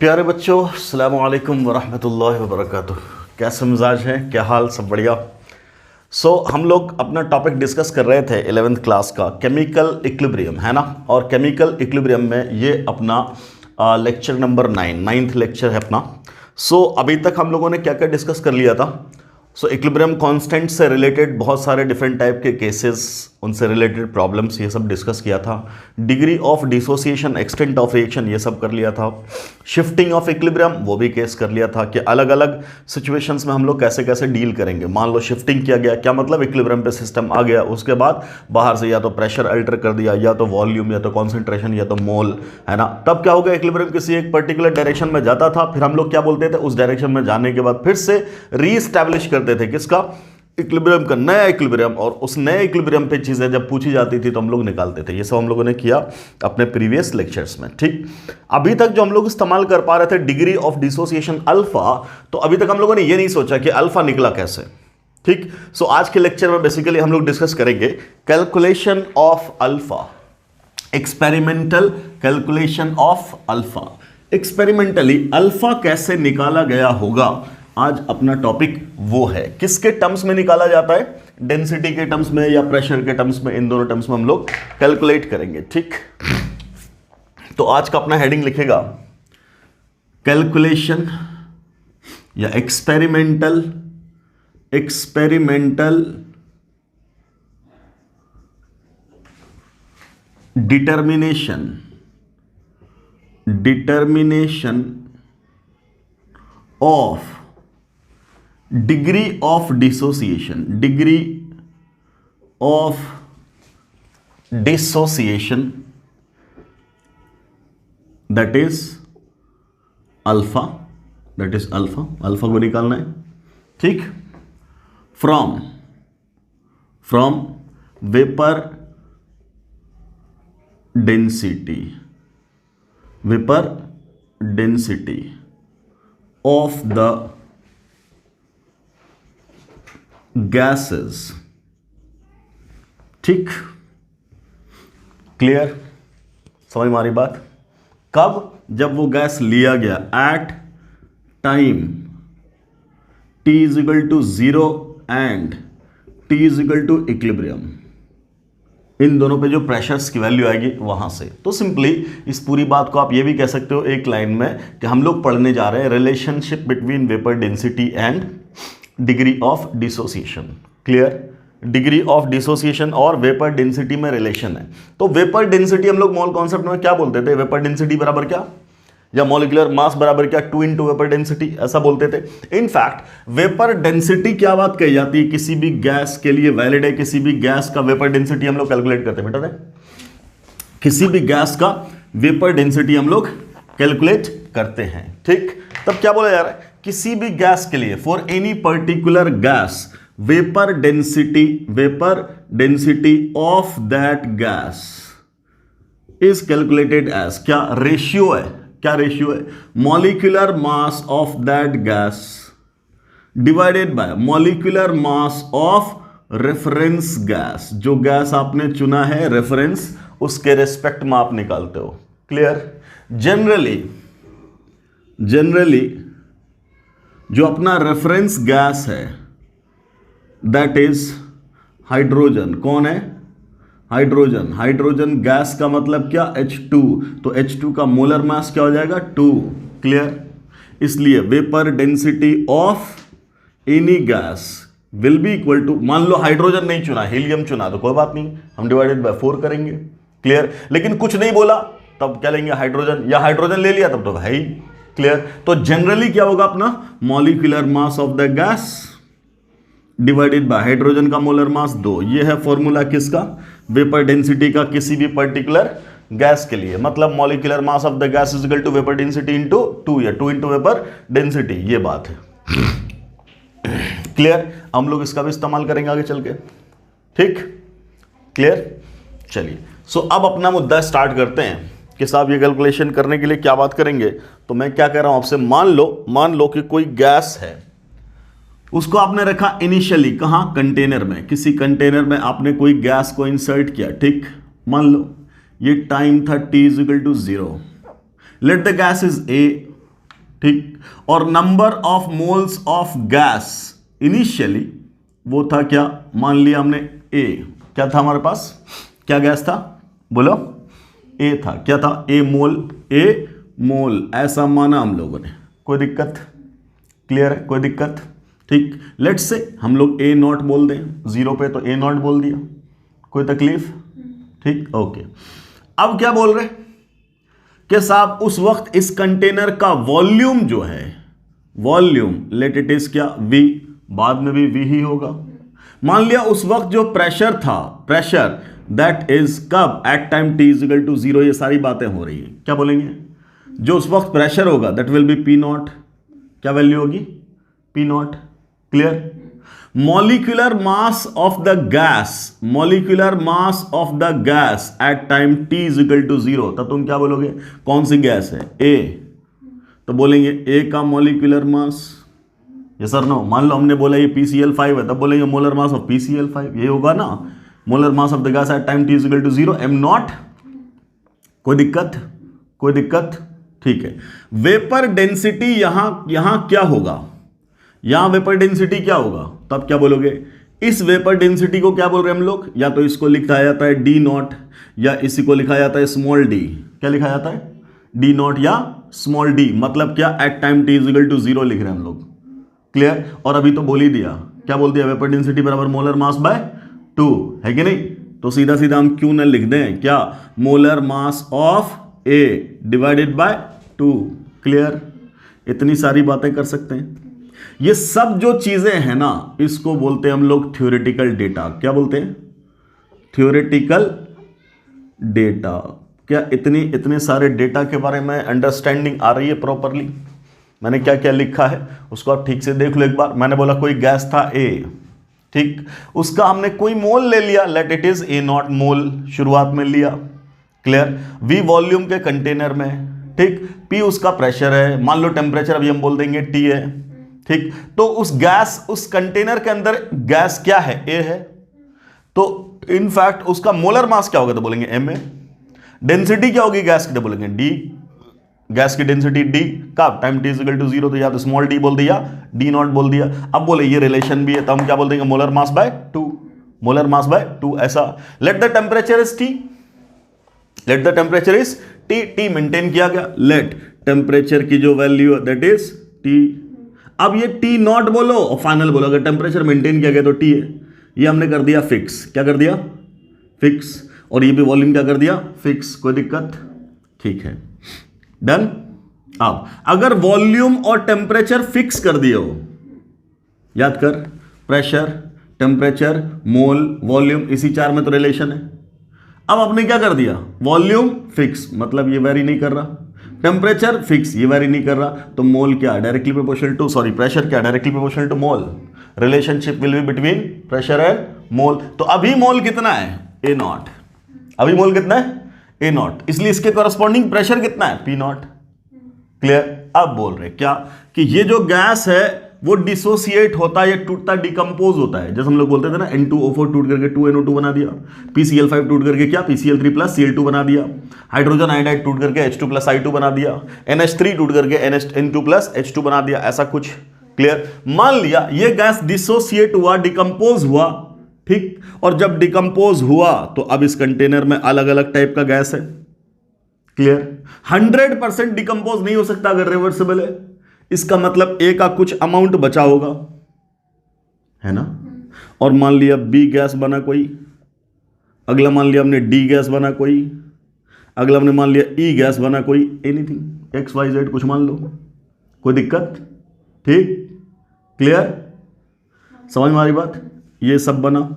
प्यारे बच्चों, अस्सलामु अलैकुम वरहमतुल्लाहि वबरकातुह। कैसे मिजाज हैं, क्या हाल, सब बढ़िया। हम लोग अपना टॉपिक डिस्कस कर रहे थे 11th क्लास का केमिकल इक्विलिब्रियम, है ना। और केमिकल इक्विलिब्रियम में ये अपना लेक्चर नंबर 9th लेक्चर है अपना। अभी तक हम लोगों ने क्या क्या डिस्कस कर लिया था। इक्विलिब्रियम कांस्टेंट से रिलेटेड बहुत सारे डिफरेंट टाइप के केसेस, उनसे रिलेटेड प्रॉब्लम्स, ये सब डिस्कस किया था। Degree of dissociation, extent of reaction, ये सब कर लिया था। शिफ्टिंग ऑफ इक्विलिब्रियम, वो भी केस कर लिया था कि अलग अलग सिचुएशंस में हम लोग कैसे कैसे डील करेंगे। मान लो शिफ्टिंग किया गया, क्या मतलब इक्विलिब्रियम पे सिस्टम आ गया, उसके बाद बाहर से या तो प्रेशर अल्टर कर दिया, या तो वॉल्यूम, या तो कॉन्सेंट्रेशन, या तो मोल, है ना। तब क्या होगा, इक्विलिब्रियम किसी एक पर्टिकुलर डायरेक्शन में जाता था, फिर हम लोग क्या बोलते थे, उस डायरेक्शन में जाने के बाद फिर से रीस्टैब्लिश करते थे किसका, इक्विलिब्रियम का, नया इक्विलिब्रियम। और उस नए इक्विलिब्रियम पे चीजें जब पूछी जाती थी तो हम लोग निकालते थे। ये सब हम लोगों ने किया अपने प्रीवियस लेक्चर्स में, ठीक। अभी तक जो हम लोग इस्तेमाल कर पा रहे थे डिग्री ऑफ डिसोसिएशन अल्फा, तो अभी तक हम लोगों ने ये नहीं सोचा कि अल्फा निकला कैसे, ठीक। आज के लेक्चर में बेसिकली हम लोग डिस्कस करेंगे calculation of alpha, experimental calculation of alpha. Experimentally alpha कैसे निकाला गया होगा, आज अपना टॉपिक वो है। किसके टर्म्स में निकाला जाता है, डेंसिटी के टर्म्स में या प्रेशर के टर्म्स में, इन दोनों टर्म्स में हम लोग कैलकुलेट करेंगे, ठीक। तो आज का अपना हेडिंग लिखेगा कैलकुलेशन या experimental determination of degree of dissociation, that is alpha, alpha को निकालना है, ठीक। from vapor density of the gases, ठीक। क्लियर, समझ में आ रही बात। कब, जब वो गैस लिया गया at time t is equal to 0 and t is equal to equilibrium, इन दोनों पे जो प्रेशर्स की वैल्यू आएगी वहां से। तो सिंपली इस पूरी बात को आप ये भी कह सकते हो एक लाइन में कि हम लोग पढ़ने जा रहे हैं relationship between vapour density and degree of dissociation. Clear, degree of dissociation और वेपर डेंसिटी में रिलेशन है। तो वेपर डेंसिटी हम लोग मोल कॉन्सेप्ट में क्या बोलते थे, वेपर डेंसिटी बराबर क्या, या मॉलिक्यूलर मास बराबर क्या, 2 × वेपर डेंसिटी, ऐसा बोलते थे। इनफैक्ट वेपर डेंसिटी क्या बात कही जाती है, किसी भी गैस के लिए वैलिड है। किसी भी गैस का वेपर डेंसिटी हम लोग कैलकुलेट करते हैं बेटा, किसी भी गैस का वेपर डेंसिटी हम लोग कैलकुलेट करते हैं, ठीक। तब क्या बोला जा रहा है, किसी भी गैस के लिए, for any particular gas, vapour density of that gas is calculated as, क्या रेशियो है, molecular mass of that gas divided by molecular mass of reference gas. जो गैस आपने चुना है रेफरेंस, उसके रेस्पेक्ट में आप निकालते हो। क्लियर, जनरली जो अपना रेफरेंस गैस है दैट इज हाइड्रोजन। कौन है, हाइड्रोजन गैस का मतलब क्या, H2। तो H2 का मोलर मास क्या हो जाएगा, 2। क्लियर, इसलिए vapour density of any gas will be equal to, मान लो हाइड्रोजन नहीं चुना, हीलियम चुना, तो कोई बात नहीं, हम डिवाइडेड बाय 4 करेंगे। क्लियर, लेकिन कुछ नहीं बोला तब क्या लेंगे, हाइड्रोजन, या हाइड्रोजन ले लिया तब तो है ही। क्लियर, तो जनरली क्या होगा अपना, molecular mass of the gas divided bye hydrogen का मोलर मास 2। ये है फॉर्मूला किसका, वेपर डेंसिटी का, किसी भी पर्टिकुलर गैस के लिए। मतलब molecular mass of the gas is equal to vapour density into 2, या 2 × वेपर डेंसिटी, ये बात है। क्लियर, हम लोग इसका भी इस्तेमाल करेंगे आगे चल के, ठीक। क्लियर, चलिए। अब अपना मुद्दा स्टार्ट करते हैं कि साहब ये कैलकुलेशन करने के लिए क्या बात करेंगे। तो मैं क्या कह रहा हूं आपसे, मान लो कि कोई गैस है, उसको आपने रखा इनिशियली कहां, कंटेनर में। किसी कंटेनर में आपने कोई गैस को इंसर्ट किया, ठीक। मान लो ये टाइम था t is equal to 0, let the gas is A, ठीक, और number of moles of gas initially वो था क्या, मान लिया हमने ए, क्या था हमारे पास, क्या गैस था बोलो, ए था, क्या था, ए मोल ऐसा माना हम लोगों ने, कोई दिक्कत, क्लियर है, कोई दिक्कत, ठीक। लेट्स से हम लोग ए नॉट बोल दें, 0 पे तो ए नॉट बोल दिया, कोई तकलीफ, ठीक, ओके। अब क्या बोल रहे कि साहब उस वक्त इस कंटेनर का वॉल्यूम जो है, वॉल्यूम लेट इट इज क्या, वी, बाद में भी वी ही होगा। मान लिया उस वक्त जो प्रेशर था, प्रेशर दैट इज कब, at time T is equal to 0, ये सारी बातें हो रही है, क्या बोलेंगे, जो उस वक्त प्रेशर होगा that will be P naught, क्या वैल्यू होगी, P naught, clear. Molecular mass of the gas, molecular mass of the gas at time T is equal to 0, तब तुम क्या बोलोगे, कौन सी गैस है, ए, तो बोलेंगे ए का मॉलिक्यूलर मास, ये सर नो, मान लो हमने बोला ये PCl5 है, तब बोलेंगे मोलर मास ऑफ PCl5, ये होगा ना, molar mass of the gas at time T is equal to 0, M naught, कोई दिक्कत, कोई दिक्कत, ठीक है। वेपर डेंसिटी यहां क्या होगा, यहां वेपर डेंसिटी क्या होगा, तब क्या बोलोगे, इस वेपर डेंसिटी को क्या बोल रहे हैं हम लोग, या तो इसको लिखा जाता है डी नॉट, या इसी को लिखा जाता है स्मॉल डी, क्या लिखा जाता है, डी नॉट या स्मॉल डी, मतलब क्या, at time T is equal to 0 लिख रहे हैं हम लोग, क्लियर। और अभी तो बोल ही दिया, क्या बोल दिया, वेपर डेंसिटी बराबर मोलर मास बाय 2, है कि नहीं, तो सीधा सीधा हम क्यों ना लिख दें, क्या, molar mass of A divided bye 2, clear. इतनी सारी बातें कर सकते हैं। ये सब जो चीजें हैं ना, इसको बोलते हैं हम लोग थ्योरेटिकल डेटा, क्या बोलते हैं, थ्योरेटिकल डेटा। क्या इतने सारे डेटा के बारे में अंडरस्टैंडिंग आ रही है प्रॉपरली, मैंने क्या क्या लिखा है उसको आप ठीक से देख लो एक बार। मैंने बोला कोई गैस था ए, ठीक, उसका हमने कोई मोल ले लिया, let it is A naught mole, शुरुआत में लिया, क्लियर। वी वॉल्यूम के कंटेनर में, ठीक, पी उसका प्रेशर है, मान लो टेम्परेचर अभी हम बोल देंगे टी है, ठीक। तो उस गैस, उस कंटेनर के अंदर गैस क्या है, ए है, तो इनफैक्ट उसका मोलर मास क्या होगा, तो बोलेंगे एम ए। डेंसिटी क्या होगी गैस की, तो बोलेंगे डी, गैस की डेंसिटी डी, कब, time T is equal to 0, तो या तो स्मॉल डी बोल दिया, डी नॉट बोल दिया। अब बोले ये रिलेशन भी है, तो हम क्या बोल देंगे, molar mass by 2, molar mass by 2, ऐसा। Let the temperature is T, let the temperature is T, T maintain किया गया, लेट टेम्परेचर की जो वैल्यू है दैट इज टी। अब ये टी नॉट बोलो और फाइनल बोलो, अगर टेम्परेचर मेंटेन किया गया तो टी है, ये हमने कर दिया फिक्स, क्या कर दिया, फिक्स, और ये भी वॉल्यूम क्या कर दिया, फिक्स, कोई दिक्कत, ठीक है, डन। अब अगर वॉल्यूम और टेम्परेचर फिक्स कर दिए हो, याद कर, प्रेशर, टेम्परेचर, मोल, वॉल्यूम, इसी 4 में तो रिलेशन है। अब आपने क्या कर दिया, वॉल्यूम फिक्स, मतलब ये वेरी नहीं कर रहा, टेम्परेचर फिक्स, ये वेरी नहीं कर रहा, तो मोल क्या, directly proportional to, sorry pressure क्या, directly proportional to mole, relationship will be between pressure and mole. तो अभी मोल कितना है, ए नॉट, अभी मोल कितना है, ए नॉट, इसलिए इसके कॉरस्पॉन्डिंग प्रेशर कितना है, पी नॉट, क्लियर। अब बोल रहे क्या कि ये जो गैस है वो डिसोसिएट होता है, ये टूटता, डिकम्पोज होता है, जैसे हम लोग बोलते थे ना, N2O4 टूट करके 2NO2 बना दिया, PCl5 टूट करके क्या, PCl3 प्लस Cl2 बना दिया, हाइड्रोजन आयोडाइड टूट करके H2 प्लस I2 बना दिया, NH3 टूट करके N2 प्लस H2 बना दिया, ऐसा कुछ, क्लियर। मान लिया ये गैस डिसोसिएट हुआ, डिकम्पोज हुआ, ठीक, और जब डिकम्पोज हुआ तो अब इस कंटेनर में अलग अलग टाइप का गैस है, क्लियर। 100% डिकम्पोज नहीं हो सकता अगर रिवर्सिबल है, इसका मतलब ए का कुछ अमाउंट बचा होगा, है ना। और मान लिया बी गैस बना कोई, अगला मान लिया हमने डी गैस बना कोई, अगला हमने मान लिया ई गैस बना कोई, एनीथिंग XYZ कुछ मान लो, कोई दिक्कत, ठीक, क्लियर, समझ में आ रही बात। ये सब बना,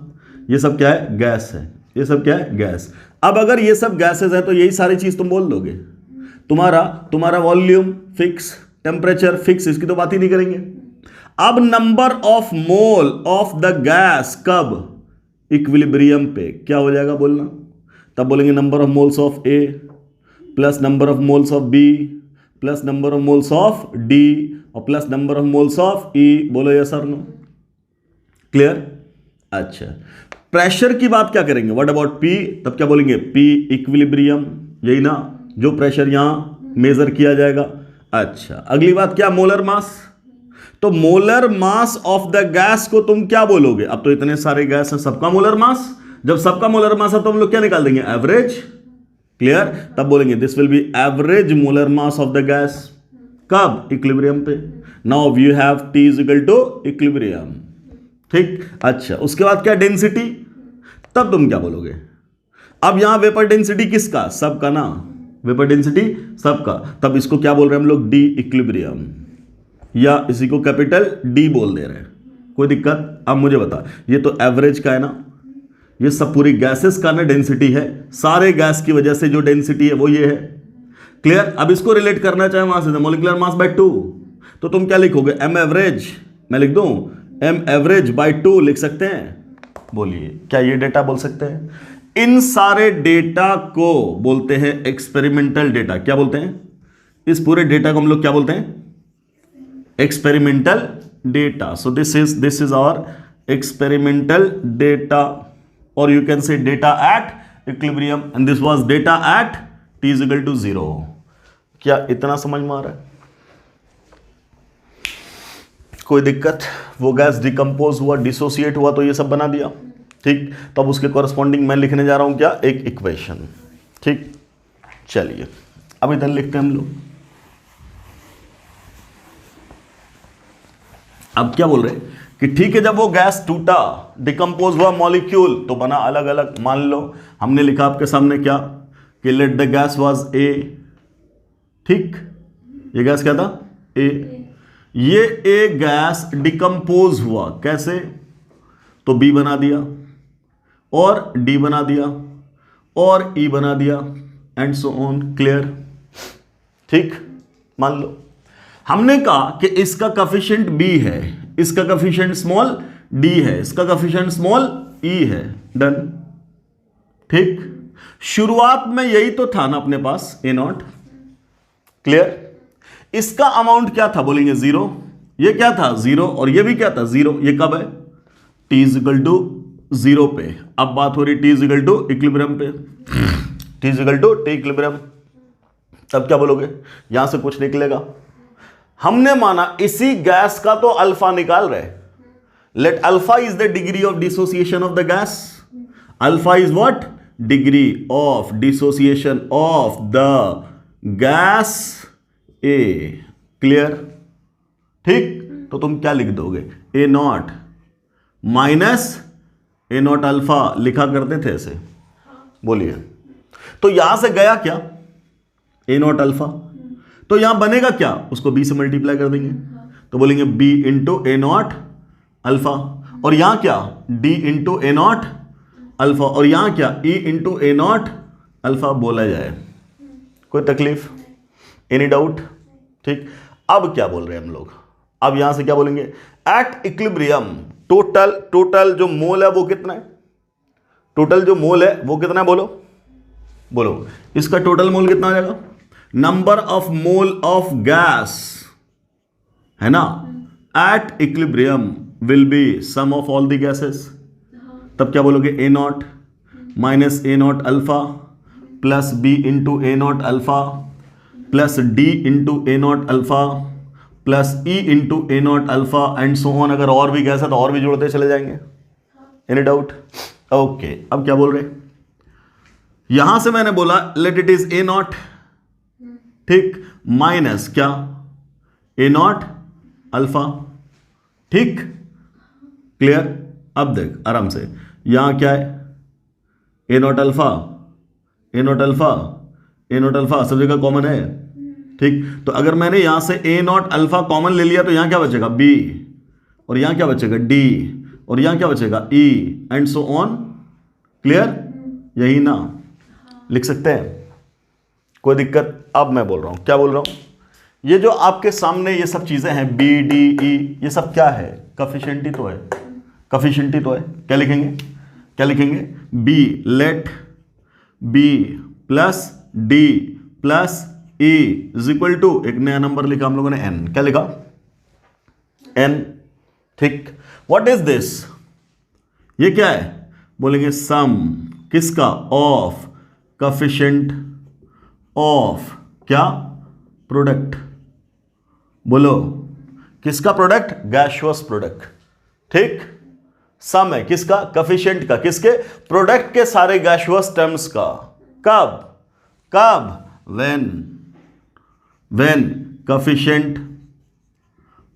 ये सब क्या है, गैस है, ये सब क्या है, गैस। अब अगर ये सब गैसेस है तो यही सारी चीज तुम बोल दोगे, तुम्हारा वॉल्यूम फिक्स, टेम्परेचर फिक्स, इसकी तो बात ही नहीं करेंगे। अब number of mole of the gas कब, इक्विलिब्रियम पे क्या हो जाएगा बोलना, तब बोलेंगे number of moles of A plus number of moles of B plus number of moles of D और plus number of moles of E. बोलो यस और नो, क्लियर। अच्छा, प्रेशर की बात क्या करेंगे, व्हाट अबाउट पी, तब क्या बोलेंगे, पी इक्विलिब्रियम, यही ना, जो प्रेशर यहां मेजर किया जाएगा, अच्छा, अगली बात क्या, मोलर मास। तो molar mass of the gas को तुम क्या बोलोगे? अब तो इतने सारे गैस हैं, सबका मोलर मास, जब सबका मोलर मास है तो हम लोग क्या निकाल देंगे? एवरेज। क्लियर? तब बोलेंगे this will be average molar mass of the gas. कब? इक्विलिब्रियम पे। Now you have T is equal to equilibrium. ठीक। अच्छा, उसके बाद क्या? डेंसिटी। तब तुम क्या बोलोगे? अब यहां वेपर डेंसिटी किसका? सबका ना, वेपर डेंसिटी सबका। तब इसको क्या बोल रहे हैं हम लोग? डी इक्विलिब्रियम, या इसी को कैपिटल डी बोल दे रहे हैं। कोई दिक्कत? अब मुझे बता, ये तो एवरेज का है ना, ये सब पूरी गैसेस का ना डेंसिटी है, सारे गैस की वजह से जो डेंसिटी है वो ये है। क्लियर? अब इसको रिलेट करना चाहे वहां से मोलिकुलर मास बाय 2, तो तुम क्या लिखोगे? M average. मैं लिख दूं एम एवरेज बाय 2 लिख सकते हैं? बोलिए, क्या ये डेटा बोल सकते हैं? इन सारे डेटा को बोलते हैं एक्सपेरिमेंटल डेटा। क्या बोलते हैं? इस पूरे डेटा को हम लोग क्या बोलते हैं? Experimental data. So this is our experimental data, or you can say data at equilibrium, and this was data at T is equal to 0. क्या इतना समझ में आ रहा है? कोई दिक्कत? वो गैस डिकम्पोज हुआ, डिसोसिएट हुआ, तो ये सब बना दिया। ठीक। तो अब उसके कॉरस्पॉन्डिंग मैं लिखने जा रहा हूं क्या? एक इक्वेशन। ठीक, चलिए अब इधर लिखते हैं हम लोग। अब क्या बोल रहे हैं कि ठीक है, जब वो गैस टूटा, डिकम्पोज हुआ मॉलिक्यूल, तो बना अलग अलग। मान लो हमने लिखा आपके सामने क्या कि late the gas was a. ठीक, ये गैस क्या था? ए। ये ए गैस डिकम्पोज हुआ, कैसे? तो बी बना दिया, और डी बना दिया, और ई बना दिया, एंड सो ऑन। क्लियर? ठीक, मान लो हमने कहा कि इसका कोफिशिएंट बी है, इसका कोफिशिएंट स्मॉल डी है, इसका कोफिशिएंट स्मॉल ई है। डन। ठीक, शुरुआत में यही तो था ना अपने पास, ए नॉट। क्लियर? इसका अमाउंट क्या था? बोलेंगे 0। ये क्या था? 0। और ये भी क्या था? 0। ये कब है? T इज इक्वल टू 0 पे। अब बात हो रही T is equal to equilibrium पे। T is equal to T equilibrium. तब क्या बोलोगे? यहां से कुछ निकलेगा। हमने माना इसी गैस का तो अल्फा निकाल रहे। Let alpha is the degree of dissociation of the gas. Alpha is what? Degree of dissociation of the gas A. Clear? ठीक, तो तुम क्या लिख दोगे? A naught minus A naught alpha लिखा करते थे ऐसे। बोलिए, तो यहां से गया क्या? A naught alpha. तो यहां बनेगा क्या? उसको बी से मल्टीप्लाई कर देंगे, तो बोलेंगे B into A naught alpha. और यहां क्या? D into A naught alpha. और यहां क्या? E into A naught alpha बोला जाए। कोई तकलीफ? Any doubt? ठीक, अब क्या बोल रहे हैं हम लोग? अब यहां से क्या बोलेंगे? एट इक्विलिब्रियम टोटल जो मोल है वो कितना है? टोटल जो मोल है वो कितना है? बोलो इसका टोटल मोल कितना हो जाएगा? Number of mole of gas है ना, at equilibrium will be sum of all the gases. तब क्या बोलोगे? A naught minus A naught alpha plus B into A naught alpha plus D into A naught alpha plus E into A naught alpha and so on. अगर और भी gas है तो और भी जोड़ते चले जाएंगे। Any doubt? ओके, अब क्या बोल रहे हैं? यहां से मैंने बोला let it is A naught, ठीक, माइनस क्या? A naught alpha. ठीक, क्लियर? अब देख आराम से, यहां क्या है? A naught alpha, A naught alpha, A naught alpha सब जगह कॉमन है। ठीक, तो अगर मैंने यहां से ए नॉट अल्फा कॉमन ले लिया तो यहां क्या बचेगा? बी। और यहां क्या बचेगा? डी। और यहां क्या बचेगा? E and so on. Clear? यही ना लिख सकते हैं? कोई दिक्कत? अब मैं बोल रहा हूं, क्या बोल रहा हूं? ये जो आपके सामने ये सब चीजें हैं बी डी ई, ये सब क्या है? कोफिशिएंट ही तो है, कोफिशिएंट ही तो है। क्या लिखेंगे? क्या लिखेंगे? B let B plus D plus E is equal to, एक नया नंबर लिखा हम लोगों ने एन। क्या लिखा? एन। ठीक, व्हाट इज दिस? ये क्या है? बोलेंगे सम किसका? ऑफ कोफिशिएंट ऑफ क्या? प्रोडक्ट। बोलो किसका प्रोडक्ट? Gaseous product. ठीक, सम है किसका? कोफिशिएंट का। किसके? प्रोडक्ट के सारे गैसियस टर्म्स का। कब? कब? when coefficient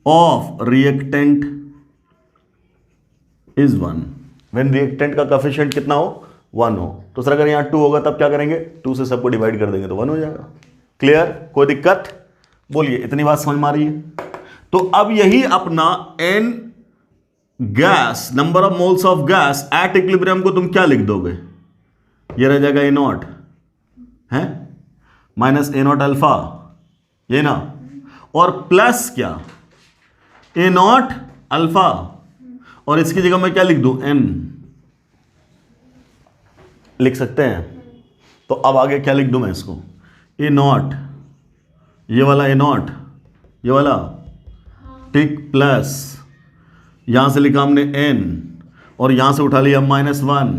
of reactant is 1, when reactant का coefficient कितना हो? 1 हो। तो सर अगर यहाँ 2 होगा तब क्या करेंगे? 2 से सबको डिवाइड कर देंगे तो 1 हो जाएगा। क्लियर? कोई दिक्कत? बोलिए, इतनी बात समझ में आ रही है? तो अब यही अपना n gas, number of moles of gas at equilibrium को तुम क्या लिख दोगे? ये रह जाएगा A0 है माइनस A0 अल्फा, ये ना, और प्लस क्या? A0 अल्फा, और इसकी जगह मैं क्या लिख दूं? n लिख सकते हैं। तो अब आगे क्या लिख दूं मैं इसको? A0, ये वाला A0, ये वाला, ठीक, प्लस यहां से लिखा हमने n और यहां से उठा लिया -1,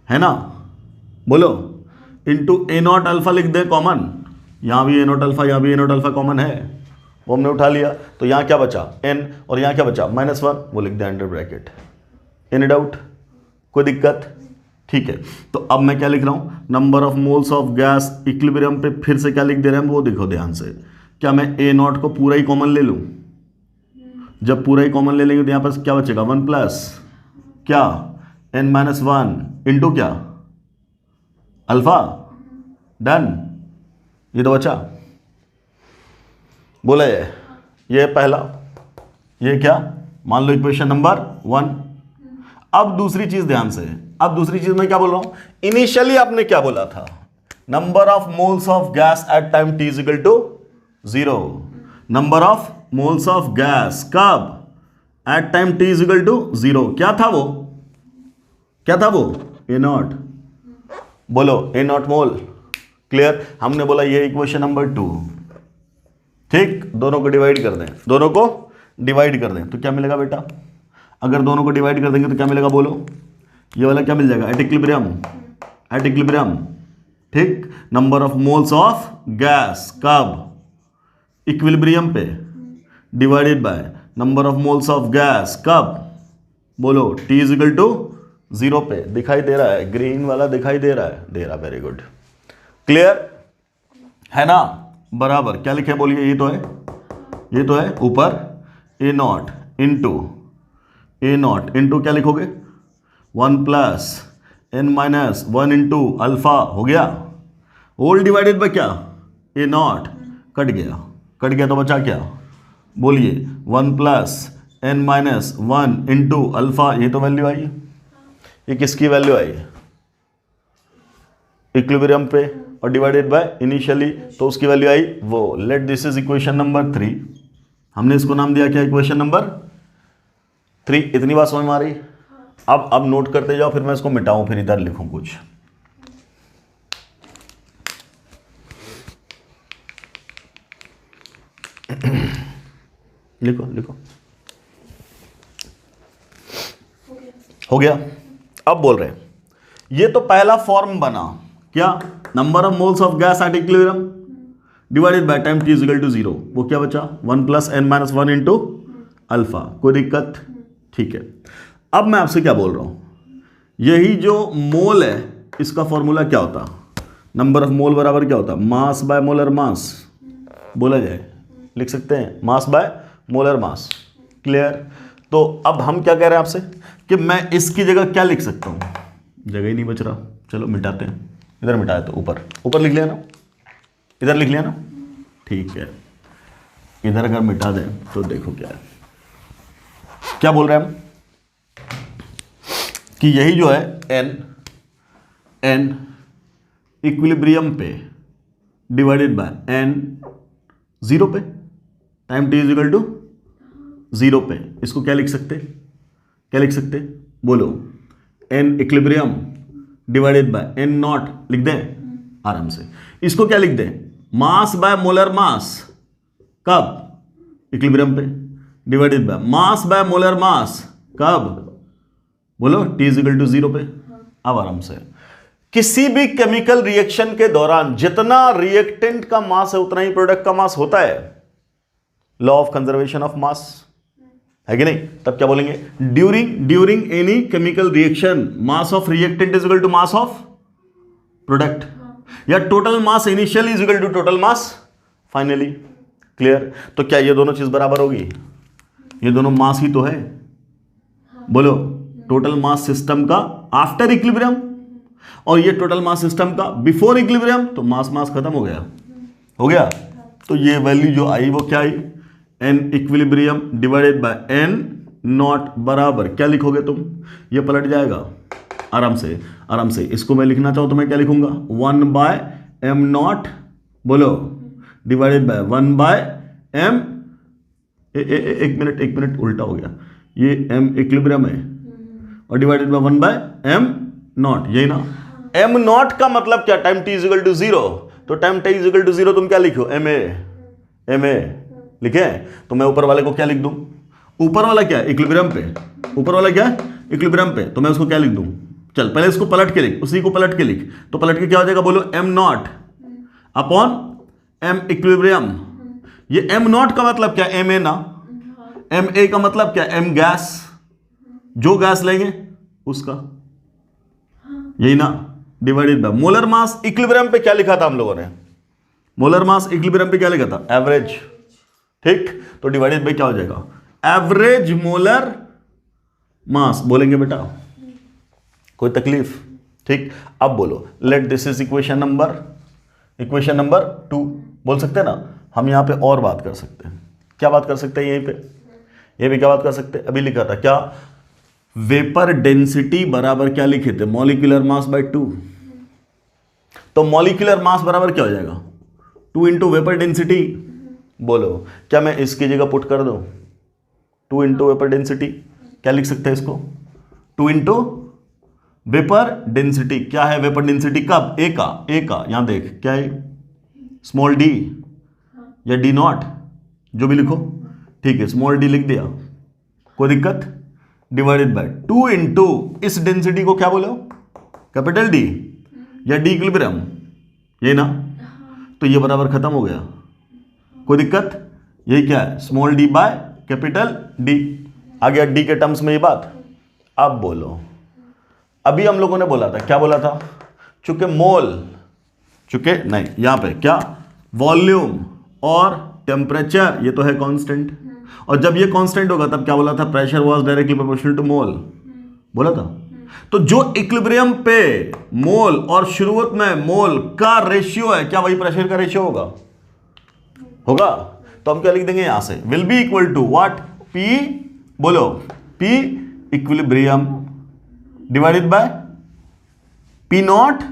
है ना? बोलो, इंटू A0 अल्फा लिख दे कॉमन, यहां भी A0 अल्फा, यहां भी A0 अल्फा कॉमन है, वो हमने उठा लिया। तो यहां क्या बचा? n, और यहां क्या बचा? -1, वो लिख दे अंडर ब्रैकेट। Any doubt? कोई दिक्कत? ठीक है। तो अब मैं क्या लिख रहा हूं? Number of moles of gas equilibrium पे फिर से क्या लिख दे रहे हैं वो देखो ध्यान से। क्या मैं A0 को पूरा ही कॉमन ले लूं? जब पूरा ही कॉमन ले लेंगे तो यहां पर क्या बचेगा? 1 प्लस क्या? n-1 इंटू क्या? अल्फा। डन। ये तो बचा। बोले ये पहला, ये क्या? मान लो इक्वेशन नंबर 1। अब दूसरी चीज ध्यान से, अब दूसरी चीज मैं क्या बोल रहा हूं? इनिशियली आपने क्या बोला था? Number of moles of gas at time t is equal to 0। Number of moles of gas कब? At time t is equal to 0। क्या था वो? क्या था वो? A0। बोलो A0 मोल। क्लियर? हमने बोला ये इक्वेशन नंबर 2। ठीक, दोनों को डिवाइड कर दें, दोनों को डिवाइड कर दें तो क्या मिलेगा बेटा? अगर दोनों को डिवाइड कर देंगे तो क्या मिलेगा? बोलो, ये वाला क्या मिल जाएगा? At equilibrium, at equilibrium. ठीक, number of moles of gas कब? इक्विलिब्रियम पे, divided by number of moles of gas कब? बोलो t इज इक्वल टू 0 पे। दिखाई दे रहा है? ग्रीन वाला दिखाई दे रहा है? दे रहा, वेरी गुड। क्लियर है ना? बराबर क्या लिखे? बोलिए, ये तो है, ये तो है ऊपर A0 इंटू क्या लिखोगे? 1 प्लस n-1 इंटू अल्फा हो गया, होल डिवाइडेड बाय क्या? A0 कट गया, कट गया तो बचा क्या? बोलिए 1 प्लस n-1 इंटू अल्फा, ये तो वैल्यू आई। ये किसकी वैल्यू आई? इक्विलिब्रियम पे, और डिवाइडेड बाय इनिशियली, तो उसकी वैल्यू आई वो। Let this is equation number 3। हमने इसको नाम दिया क्या? Equation number 3। इतनी बात समझ में आ रही? अब नोट करते जाओ, फिर मैं इसको मिटाऊं, फिर इधर लिखूं कुछ। लिखो लिखो। हो गया? अब बोल रहे हैं ये तो पहला फॉर्म बना क्या? Number of moles of gas at equilibrium divided by time t is equal to 0। वो क्या बचा? 1 प्लस n-1 इंटू अल्फा। कोई दिक्कत? ठीक है। अब मैं आपसे क्या बोल रहा हूं, यही जो मोल है इसका फॉर्मूला क्या होता? नंबर ऑफ मोल बराबर क्या होता? मास बाय मोलर मास। बोला जाए, लिख सकते हैं mass by molar mass. Clear? तो अब हम क्या कह रहे हैं आपसे कि मैं इसकी जगह क्या लिख सकता हूं? जगह ही नहीं बच रहा, चलो मिटाते हैं। इधर मिटाया तो ऊपर, ऊपर लिख लिया ना, इधर लिख लिया ना, ठीक है। इधर अगर मिटा दें तो देखो क्या है, क्या बोल रहे हैं हम कि यही जो है n इक्विलिब्रियम पे डिवाइडेड बाय n 0 पे, time t is equal to 0 पे, इसको क्या लिख सकते? क्या लिख सकते? बोलो, n equilibrium divided bye n0 लिख दें आराम से। इसको क्या लिख दें? मास बाय मोलर मास कब? इक्विलिब्रियम पे, divided by mass by molar मास कब? बोलो t इज इक्वल टू 0 पे। अब आराम से, किसी भी केमिकल रिएक्शन के दौरान जितना रिएक्टेंट का मास है उतना ही प्रोडक्ट का मास होता है, law of conservation of mass, है कि नहीं? तब क्या बोलेंगे? During any chemical reaction mass of reactant is equal to mass of product, या total mass initially is equal to total mass finally. Clear? तो क्या ये दोनों चीज बराबर होगी? ये दोनों मास ही तो है। बोलो, टोटल मास सिस्टम का आफ्टर इक्विलिब्रियम और ये टोटल मास सिस्टम का बिफोर इक्विलिब्रियम, तो मास खत्म हो गया, हो गया। तो ये वैल्यू जो आई वो क्या आई? N equilibrium divided by N naught बराबर क्या लिखोगे तुम? ये पलट जाएगा आराम से, आराम से। इसको मैं लिखना चाहूं तो मैं क्या लिखूंगा? 1 बाय एम नॉट, बोलो, डिवाइडेड बाय 1 बाय एम, एक मिनट उल्टा हो गया, ये एम इक्विलिब्रियम है और divided by 1 by M naught, यही ना? एम नॉट का मतलब क्या? Time T is equal to 0, तो time T is equal to 0 तुम क्या लिखो? एम ए लिखे। तो मैं ऊपर वाले को क्या लिख दूं? ऊपर वाला क्या है? इक्विलिब्रियम पे। ऊपर वाला क्या है? इक्विलिब्रियम पे। तो मैं उसको क्या लिख दूं? चल पहले इसको पलट के लिख, उसी को पलट के लिख। तो पलट के क्या हो जाएगा? बोलो, M naught upon M equilibrium. ये एम नॉट का मतलब क्या? एम ए ना। एम ए का मतलब क्या? एम गैस, जो गैस लेंगे उसका, यही ना, divided by molar mass equilibrium पे क्या लिखा था हम लोगों ने? मोलर मास इक्विलिब्रियम पे क्या लिखा था? एवरेज। ठीक, तो डिवाइडेड बाय क्या हो जाएगा? एवरेज मोलर मास बोलेंगे बेटा, कोई तकलीफ? ठीक, अब बोलो, let this is equation number 2 बोल सकते हैं ना? हम यहां पे और बात कर सकते हैं। क्या बात कर सकते हैं? यहीं पे ये भी क्या बात कर सकते हैं? अभी लिखा था क्या? वेपर डेंसिटी बराबर क्या लिखे थे? Molecular mass by 2। तो मॉलिक्यूलर मास बराबर क्या हो जाएगा? 2 इंटू वेपर डेंसिटी। बोलो, क्या मैं इसकी जगह पुट कर दूं? 2 इंटू वेपर डेंसिटी, क्या लिख सकते हैं इसको? 2 इंटू वेपर डेंसिटी। क्या है वेपर डेंसिटी? कब? ए का यहां देख, क्या है? स्मॉल डी या डी नॉट, जो भी लिखो, ठीक है। स्मॉल डी लिख दिया, कोई दिक्कत? डिवाइडेड बाय 2 इंटू इस डेंसिटी को क्या बोलो? कैपिटल डी या डी इक्विलिब्रियम, ये ना? तो ये बराबर खत्म हो गया, कोई दिक्कत? ये क्या है? Small D by capital D. आ गया डी के टर्म्स में ये बात। अब बोलो, अभी हम लोगों ने बोला था, क्या बोला था? चूंकि नहीं, यहां पे क्या? वॉल्यूम और टेम्परेचर ये तो है कांस्टेंट, और जब ये कांस्टेंट होगा तब क्या बोला था? Pressure was directly proportional to mole, बोला था। तो जो इक्विलिब्रियम पे मोल और शुरुआत में मोल का रेशियो है, क्या वही प्रेशर का रेशियो होगा? तो हम क्या लिख देंगे यहां से? Will be equal to what? P, बोलो, P equilibrium divided by P naught,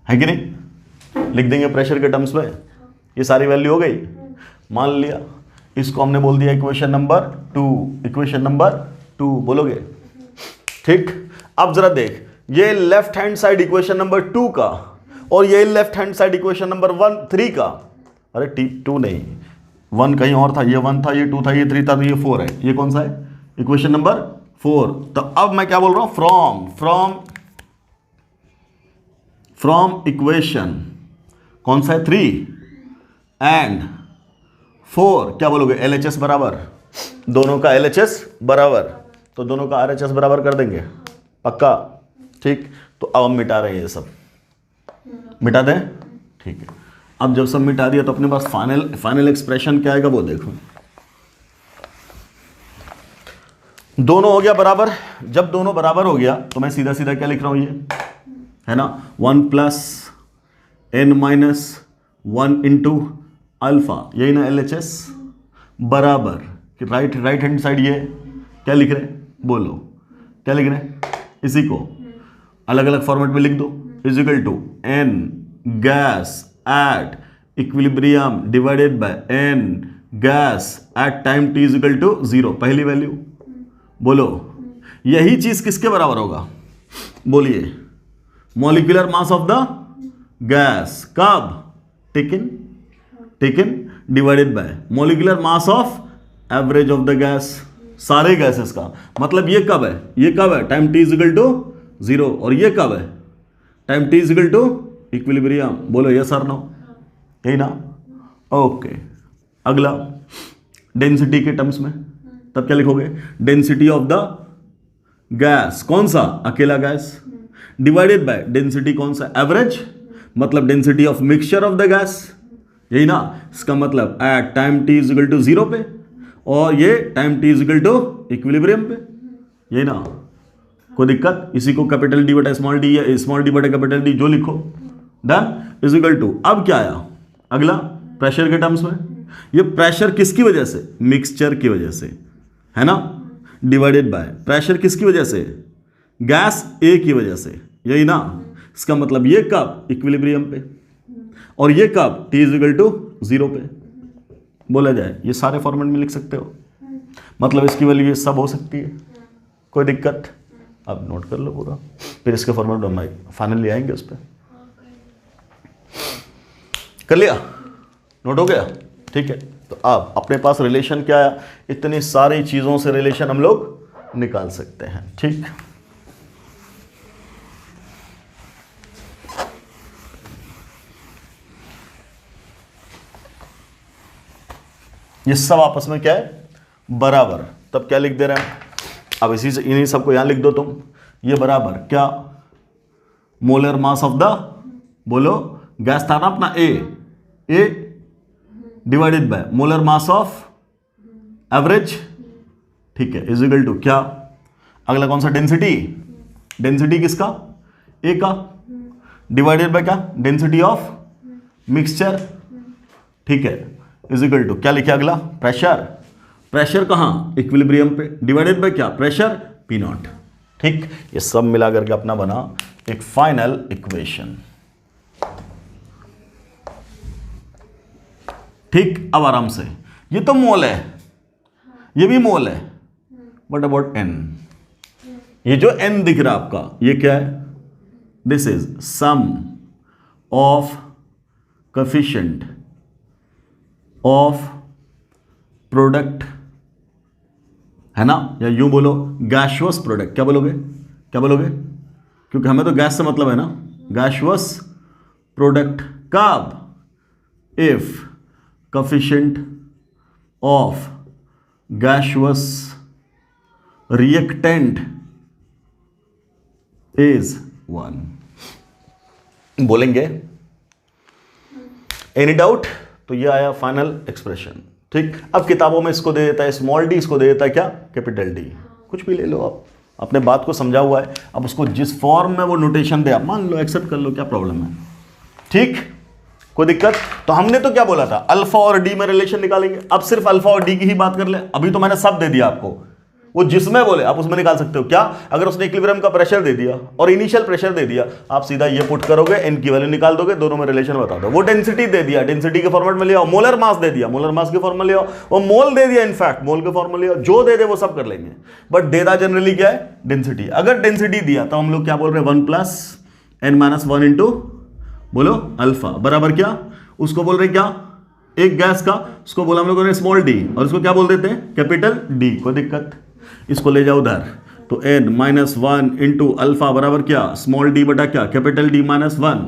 है कि नहीं? लिख देंगे प्रेशर के टर्म्स में। ये सारी वैल्यू हो गई। मान लिया इसको हमने बोल दिया इक्वेशन नंबर 2 बोलोगे? ठीक, अब जरा देख, ये left hand side equation number 2 का और ये left hand side equation number 3 का, अरे 2 नहीं, 1 कहीं और था, ये 1 था, ये 2 था, ये 3 था, तो ये 4 है। ये कौन सा है? Equation number 4। तो अब मैं क्या बोल रहा हूं? फ्रॉम इक्वेशन कौन सा है? 3 एंड 4 क्या बोलोगे? LHS बराबर, दोनों का LHS बराबर, तो दोनों का RHS बराबर कर देंगे, पक्का? ठीक, तो अब हम मिटा रहे हैं, ये सब मिटा दें, ठीक है। अब जब सब मिटा दिया तो अपने पास फाइनल एक्सप्रेशन क्या आएगा वो देखो। दोनों हो गया बराबर। जब दोनों बराबर हो गया तो मैं सीधा सीधा क्या लिख रहा हूं? ये है ना, 1 + n - 1 इंटू अल्फा, यही ना LHS बराबर कि राइट हैंड साइड ये क्या लिख रहे हैं? बोलो, क्या लिख रहे हैं? इसी को अलग अलग फॉर्मेट में लिख दो, is equal to n gas at equilibrium divided by n gas at time t is equal to 0, पहली वैल्यू। बोलो, यही चीज किसके बराबर होगा? बोलिए, molecular mass of the gas, कब? Taken divided by molecular mass of average of the gas, सारे गैसेस का। मतलब ये कब है? Time t is equal to 0, और ये कब है? Time t is equal to equilibrium. बोलो यस और नो, यही ना? ओके, अगला डेंसिटी के टर्म्स में, तब क्या लिखोगे, डेंसिटी ऑफ द गैस, कौन सा, अकेला गैस, डिवाइडेड बाय डेंसिटी कौन सा, एवरेज, मतलब density of mixture of the gas, यही ना, इसका मतलब at time t is equal to 0 पे, और ये time t is equal to equilibrium पे, यही ना, कोई दिक्कत, इसी को कैपिटल D बटा स्मॉल डी या स्मॉल डी बटा कैपिटल D जो लिखो, डन, इज इक्वल टू, अब क्या आया अगला, प्रेशर के टर्म्स में, ये प्रेशर किसकी वजह से, मिक्सचर की वजह से, है ना, डिवाइडेड बाय प्रेशर किसकी वजह से, गैस A की वजह से, यही ना, इसका मतलब ये कब, इक्विलिब्रियम पे, और ये कब, t इज इक्वल टू 0 पे बोला जाए, ये सारे फॉर्मेट में लिख सकते हो, मतलब इसकी वैल्यू ये सब हो सकती है, कोई दिक्कत, आप नोट कर लो पूरा, फिर इसके फॉर्मेट में फाइनली आएंगे उस पर, कर लिया, नोट हो गया, ठीक है। तो अब अपने पास रिलेशन क्या आया, इतनी सारी चीजों से रिलेशन हम लोग निकाल सकते हैं, ठीक। ये सब आपस में क्या है, बराबर, तब क्या लिख दे रहे हैं, अब इसी से इन्हीं सबको यहां लिख दो तुम, ये बराबर क्या, मोलर मास ऑफ द, बोलो गैस था ना अपना A divided by molar mass of average, ठीक है, इज इक्वल टू क्या, अगला कौन सा, डेंसिटी, डेंसिटी किसका, ए का, डिवाइडेड बाय क्या, डेंसिटी ऑफ मिक्सचर, ठीक है, इज इक्वल टू क्या लिखे अगला, प्रेशर, प्रेशर कहां, इक्विलिब्रियम पे, डिवाइडेड बाय क्या, प्रेशर पी नॉट, ठीक। ये सब मिला करके अपना बना एक फाइनल इक्वेशन, ठीक। अब आराम से, ये तो मोल है, ये भी मोल है, बट अबाउट एन, ये जो एन दिख रहा है आपका, ये क्या है, this is sum of coefficient of product, है ना, या यूं बोलो गैसियस प्रोडक्ट, क्या बोलोगे, क्या बोलोगे, क्योंकि हमें तो गैस से मतलब है ना, गैसियस प्रोडक्ट कब, if coefficient of gaseous reactant is 1, बोलेंगे, एनी डाउट, तो ये आया फाइनल एक्सप्रेशन, ठीक। अब किताबों में इसको दे देता है स्मॉल डी, इसको दे देता है क्या, कैपिटल डी, कुछ भी ले लो आप, अपने बात को समझा हुआ है, अब उसको जिस फॉर्म में वो नोटेशन दे आप मान लो, एक्सेप्ट कर लो, क्या प्रॉब्लम है, ठीक, कोई दिक्कत। तो हमने तो क्या बोला था, अल्फा और डी में रिलेशन निकालेंगे, अब सिर्फ अल्फा और डी की ही बात कर ले, अभी तो मैंने सब दे दिया आपको, वो जिसमें बोले आप उसमें निकाल सकते हो, क्या, अगर उसने इक्विलिब्रियम का प्रेशर दे दिया और इनिशियल प्रेशर दे दिया, आप सीधा ये पुट करोगे, एन की वैल्यू निकाल दोगे, दोनों में रिलेशन बता दो, वो डेंसिटी दे दिया, डेंसिटी के फॉर्मेट में ले आओ, मोलर मास दे दिया, मोलर मास के फॉर्म में ले आओ, वो मोल दे दिया, इनफैक्ट मोल के फॉर्म में ले आओ, जो दे दे वो सब कर लेंगे, बट देता जनरली क्या है, डेंसिटी। अगर डेंसिटी दिया तो हम लोग क्या बोल रहे हैं, 1 प्लस n माइनस 1 इंटू, बोलो अल्फा, बराबर क्या, उसको बोल रहे क्या, एक गैस का, उसको बोला हम लोगों ने स्मॉल डी, और इसको क्या बोल देते हैं, कैपिटल डी, कोई दिक्कत, इसको ले जाओ उधर, तो n माइनस 1 इंटू अल्फा बराबर क्या, स्मॉल डी बटा क्या, कैपिटल डी माइनस 1,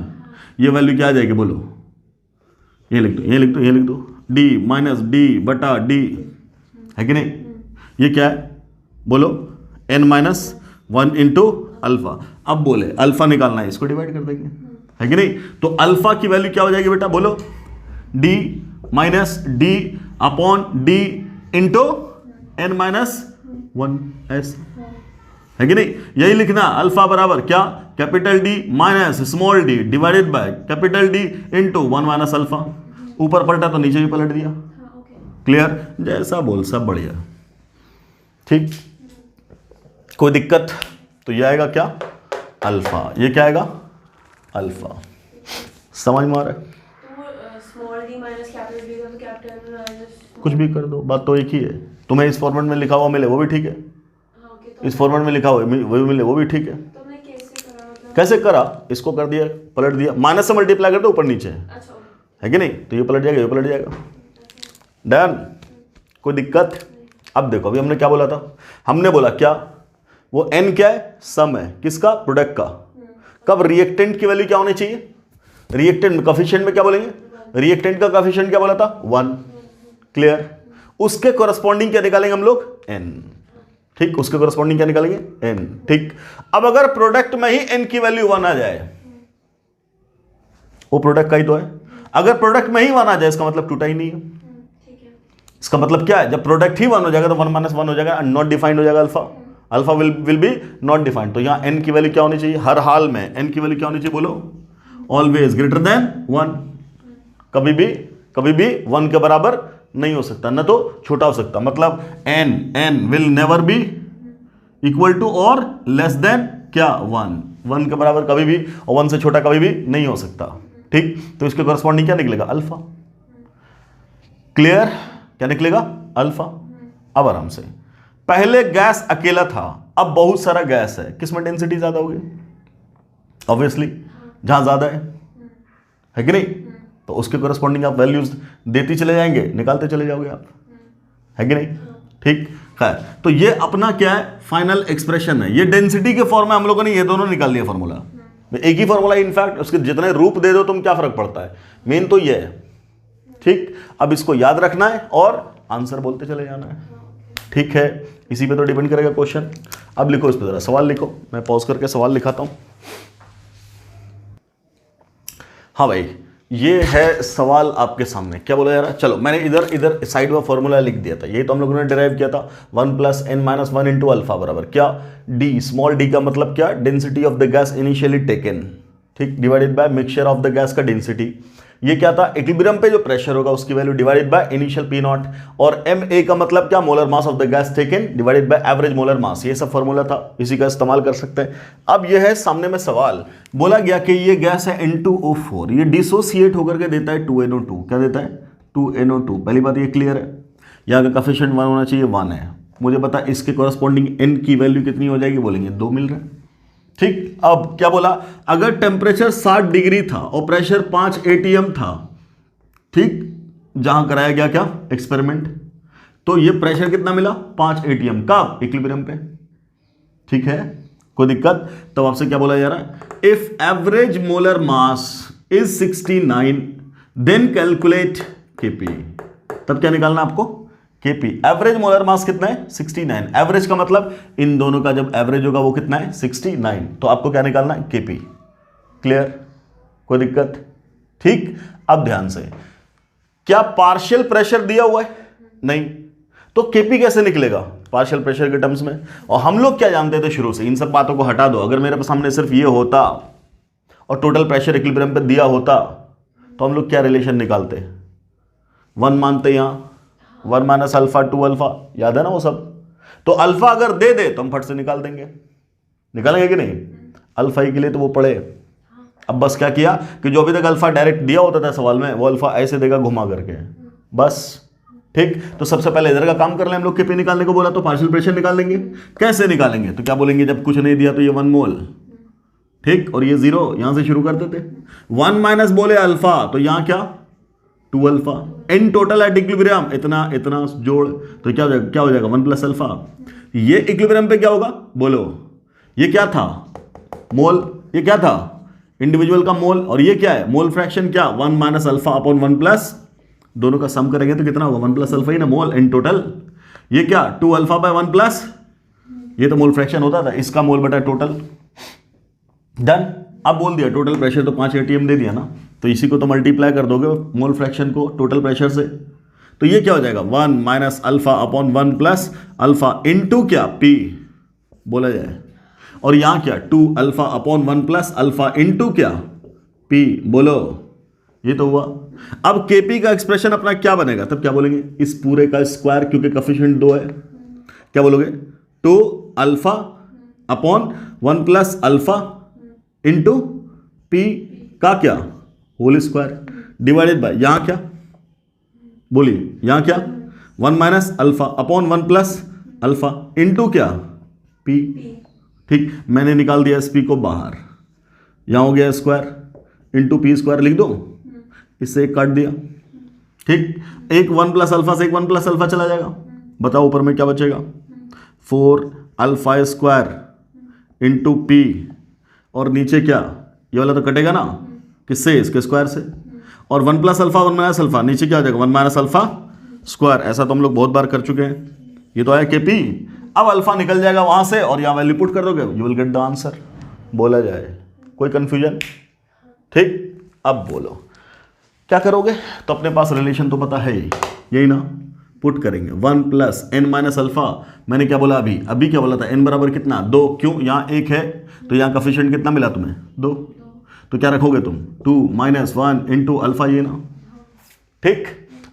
ये वैल्यू क्या आ जाएगी, बोलो, ये लिख दो, ये लिख दो, ये लिख दो, डी माइनस डी बटा डी, है कि नहीं, ये क्या है, बोलो n माइनस 1 इंटू अल्फा, अब बोले अल्फा निकालना है, इसको डिवाइड कर देंगे, है कि नहीं, तो अल्फा की वैल्यू क्या हो जाएगी बेटा, बोलो, D minus D upon D into n minus 1, ऐसा, है कि नहीं, यही लिखना, अल्फा बराबर क्या, capital D minus small D divided by capital D into 1 minus alpha, ऊपर पलटा तो नीचे भी पलट दिया, क्लियर, जैसा बोल सब बढ़िया, ठीक, कोई दिक्कत, तो ये आएगा क्या, अल्फा, ये क्या आएगा, अल्फा, समझ में आ रहा है, कुछ भी कर दो, बात तो एक ही है, तुम्हें इस फॉर्मेट में लिखा हुआ मिले वो भी ठीक है, इस फॉर्मेट में लिखा हुआ वो भी मिले वो भी ठीक है, कैसे करा, इसको कर दिया, पलट दिया, माइनस से मल्टीप्लाई कर दो ऊपर नीचे, है कि नहीं, तो ये पलट जाएगा, ये पलट जाएगा, डन, कोई दिक्कत। अब देखो, अभी हमने क्या बोला था, हमने बोला क्या, वो n क्या है, सम है, किसका, प्रोडक्ट का, कब रिएक्टेंट की वैल्यू क्या होनी चाहिए, रिएक्टेंट कोएफिशिएंट में क्या बोलेंगे, रिएक्टेंट का कोएफिशिएंट क्या बोला था, 1, क्लियर। उसके कोरस्पॉन्डिंग क्या निकालेंगे हम लोग, n, ठीक, उसके कोरस्पॉन्डिंग क्या निकालेंगे, n, ठीक। अब अगर प्रोडक्ट में ही n की वैल्यू 1 आ जाए, वो प्रोडक्ट का ही तो है, अगर प्रोडक्ट में ही 1 आ जाए इसका मतलब टूटा ही नहीं है। इसका मतलब क्या है, जब प्रोडक्ट ही 1 हो जाएगा तो 1 - 1 हो जाएगा, नॉट डिफाइंड हो जाएगा alpha, alpha will be not defined. तो यहां n की वैल्यू क्या होनी चाहिए, हर हाल में n की वैल्यू क्या होनी चाहिए, बोलो, ऑलवेज ग्रेटर देन 1, कभी भी 1 के बराबर नहीं हो सकता, ना तो छोटा हो सकता, मतलब n will never be equal to और लेस देन क्या, 1 के बराबर कभी भी, और 1 से छोटा कभी भी नहीं हो सकता, ठीक। तो इसके कॉरस्पॉन्डिंग क्या निकलेगा, अल्फा, क्लियर, क्या निकलेगा, अल्फा। अब आराम से, पहले गैस अकेला था, अब बहुत सारा गैस है, किसमें डेंसिटी ज्यादा होगी, ऑब्वियसली जहां ज्यादा है कि नहीं, तो उसके कॉरस्पॉन्डिंग आप वैल्यूज देते चले जाएंगे, निकालते चले जाओगे आप, है कि नहीं, ठीक। खैर, तो ये अपना क्या है, फाइनल एक्सप्रेशन है, ये डेंसिटी के फॉर्म में हम लोगों ने ये दोनों निकाल लिया फॉर्मूला, एक ही फॉर्मूला, इनफैक्ट उसके जितने रूप दे दो तुम क्या फर्क पड़ता है, मेन तो ये है, ठीक। अब इसको याद रखना है और आंसर बोलते चले जाना है, ठीक है, इसी पे तो डिपेंड करेगा क्वेश्चन। अब लिखो इस पे जरा सवाल लिखो, मैं पॉज करके सवाल लिखाता हूं। हाँ भाई, ये है सवाल आपके सामने, क्या बोला जा रहा है, चलो मैंने इधर साइड में फॉर्मूला लिख दिया था, ये तो हम लोगों ने डिराइव किया था, 1 + n - 1 इंटू अल्फा बराबर क्या, d, स्मॉल d का मतलब क्या, density of the gas initially taken, ठीक, divided by mixture of the gas का डेंसिटी, ये क्या था, इक्विलिब्रियम पे जो प्रेशर होगा उसकी value divided by initial P naught, और ma का मतलब क्या, molar mass of the gas taken divided by average molar mass, ये सब फॉर्मूला था, इसी का इस्तेमाल कर सकते हैं। अब ये है सामने में सवाल, बोला गया कि ये गैस है N2O4, ये डिसोसिएट होकर के देता है 2NO2, क्या देता है, 2NO2, पहली बात ये क्लियर है, यहाँ का कोएफिशिएंट 1 होना चाहिए, 1 है, मुझे पता इसके कॉरस्पॉन्डिंग n की वैल्यू कितनी हो जाएगी, बोलेंगे 2 मिल रहा है, ठीक। अब क्या बोला, अगर टेम्परेचर 60 डिग्री था और प्रेशर 5 atm था, ठीक, जहां कराया गया क्या, एक्सपेरिमेंट, तो ये प्रेशर कितना मिला, 5 atm का इक्विलिब्रियम पे, ठीक है, कोई दिक्कत। तो आपसे क्या बोला जा रहा है, if average molar mass is 69 then calculate Kp, तब क्या निकालना आपको, Kp, एवरेज मोलर मास कितना है, 69, एवरेज का मतलब इन दोनों का जब एवरेज होगा वो कितना है, 69, तो आपको क्या निकालना है, Kp, क्लियर, कोई दिक्कत, ठीक। अब ध्यान से, क्या पार्शियल प्रेशर दिया हुआ है, नहीं, तो Kp कैसे निकलेगा पार्शियल प्रेशर के टर्म्स में, और हम लोग क्या जानते थे शुरू से, इन सब बातों को हटा दो, अगर मेरे सामने सिर्फ ये होता और टोटल प्रेशर इक्विलिब्रियम पे दिया होता तो हम लोग क्या रिलेशन निकालते, 1 मानते, यहां 1 - अल्फा 2 अल्फा, याद है ना वो सब, तो अल्फा अगर दे दे तो हम फट से निकाल देंगे, निकालेंगे कि नहीं, अल्फा ही के लिए तो वो पढ़े। अब बस क्या किया कि जो अभी तक अल्फा डायरेक्ट दिया होता था सवाल में, वो अल्फा ऐसे देगा घुमा करके, बस, ठीक। तो सबसे पहले इधर का काम कर लें हम लोग, Kp निकालने को बोला तो पार्शियल प्रेशर निकाल लेंगे, कैसे निकालेंगे, तो क्या बोलेंगे, जब कुछ नहीं दिया तो ये 1 मोल, ठीक, और ये 0, यहां से शुरू करते थे, 1 - बोले अल्फा, तो यहां क्या, 2 alpha, n total at equilibrium, इतना जोड़, तो क्या हो जाएगा 1 + अल्फा, ये इक्विलिब्रियम पे क्या होगा, बोलो, ये क्या था, मोल, ये क्या था, इंडिविजुअल का मोल, और ये क्या है, मोल फ्रैक्शन, क्या, 1 - अल्फा अपॉन 1 प्लस, दोनों का सम करेंगे तो कितना होगा, 1 + अल्फा ही ना, मोल n टोटल, ये क्या 2 अल्फा बाय 1 प्लस, ये तो मोल फ्रैक्शन होता था, इसका मोल बटा टोटल, डन। अब बोल दिया टोटल प्रेशर तो 5 atm दे दिया ना, तो इसी को तो मल्टीप्लाई कर दोगे मोल फ्रैक्शन को टोटल प्रेशर से, तो ये क्या हो जाएगा, 1 - alpha upon 1 plus alpha into क्या, P बोला जाए, और यहां क्या 2 alpha upon 1 plus alpha into क्या, P, बोलो, ये तो हुआ। अब Kp का एक्सप्रेशन अपना क्या बनेगा, तब क्या बोलेंगे, इस पूरे का स्क्वायर, क्योंकि कोएफिशिएंट 2 है, क्या बोलोगे, 2 alpha upon 1 plus alpha into P का क्या, होल स्क्वायर, डिवाइडेड बाय, यहां क्या, बोलिए, यहां क्या, 1 - alpha upon 1 plus alpha into क्या, P, ठीक, मैंने निकाल दिया इस P को बाहर, यहां हो गया स्क्वायर इंटू P स्क्वायर लिख दो, इससे एक काट दिया, ठीक, एक 1 + अल्फा से एक 1 + अल्फा चला जाएगा, बताओ ऊपर में क्या बचेगा, 4 अल्फा स्क्वायर इंटू P, और नीचे क्या, ये वाला तो कटेगा ना, किससे, इसके स्क्वायर से, और 1 + अल्फा 1 - अल्फा, नीचे क्या हो जाएगा 1 - अल्फा स्क्वायर, ऐसा तो हम लोग बहुत बार कर चुके हैं। ये तो है केपी। अब अल्फा निकल जाएगा वहां से और यहाँ वैल्यू पुट कर दोगे, you will get the answer. बोला जाए, कोई कंफ्यूजन? ठीक, अब बोलो क्या करोगे? तो अपने पास रिलेशन तो पता है ही, यही ना, पुट करेंगे 1 प्लस एन माइनस अल्फा। मैंने क्या बोला अभी क्या बोला था? एन बराबर कितना? 2। क्यों? यहाँ 1 है तो यहाँ कॉफिशिएंट कितना मिला तुम्हें? 2। तो क्या रखोगे तुम? 2 माइनस 1 इंटू अल्फा, ये ना, ठीक,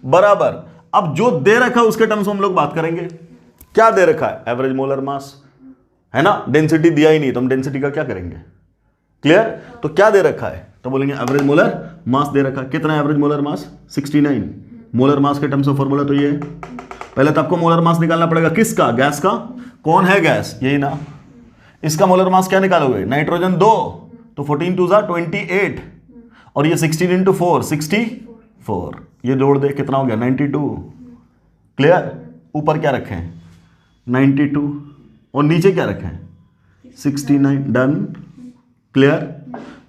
बराबर। अब जो दे रखा है उसके टर्म्स में हम लोग बात करेंगे। क्या दे रखा है? एवरेज मोलर मास, है ना। डेंसिटी दिया ही नहीं तो हम डेंसिटी का क्या करेंगे? क्लियर? तो क्या दे रखा है? तो बोलेंगे एवरेज मोलर मास दे रखा है। कितना एवरेज मोलर मास? 69। मोलर मास के टर्म्स में फॉर्मूला तो ये है। पहले तो आपको मोलर मास निकालना पड़ेगा, किसका? गैस का। कौन है गैस? यही ना। इसका मोलर मास क्या निकालोगे? नाइट्रोजन 2, तो 14 2 ज़ा 28, और ये 16 इंटू 4 64। ये जोड़ दे, कितना हो गया? 92। क्लियर? ऊपर क्या रखें? 92 और नीचे क्या रखें? 69। डन। क्लियर?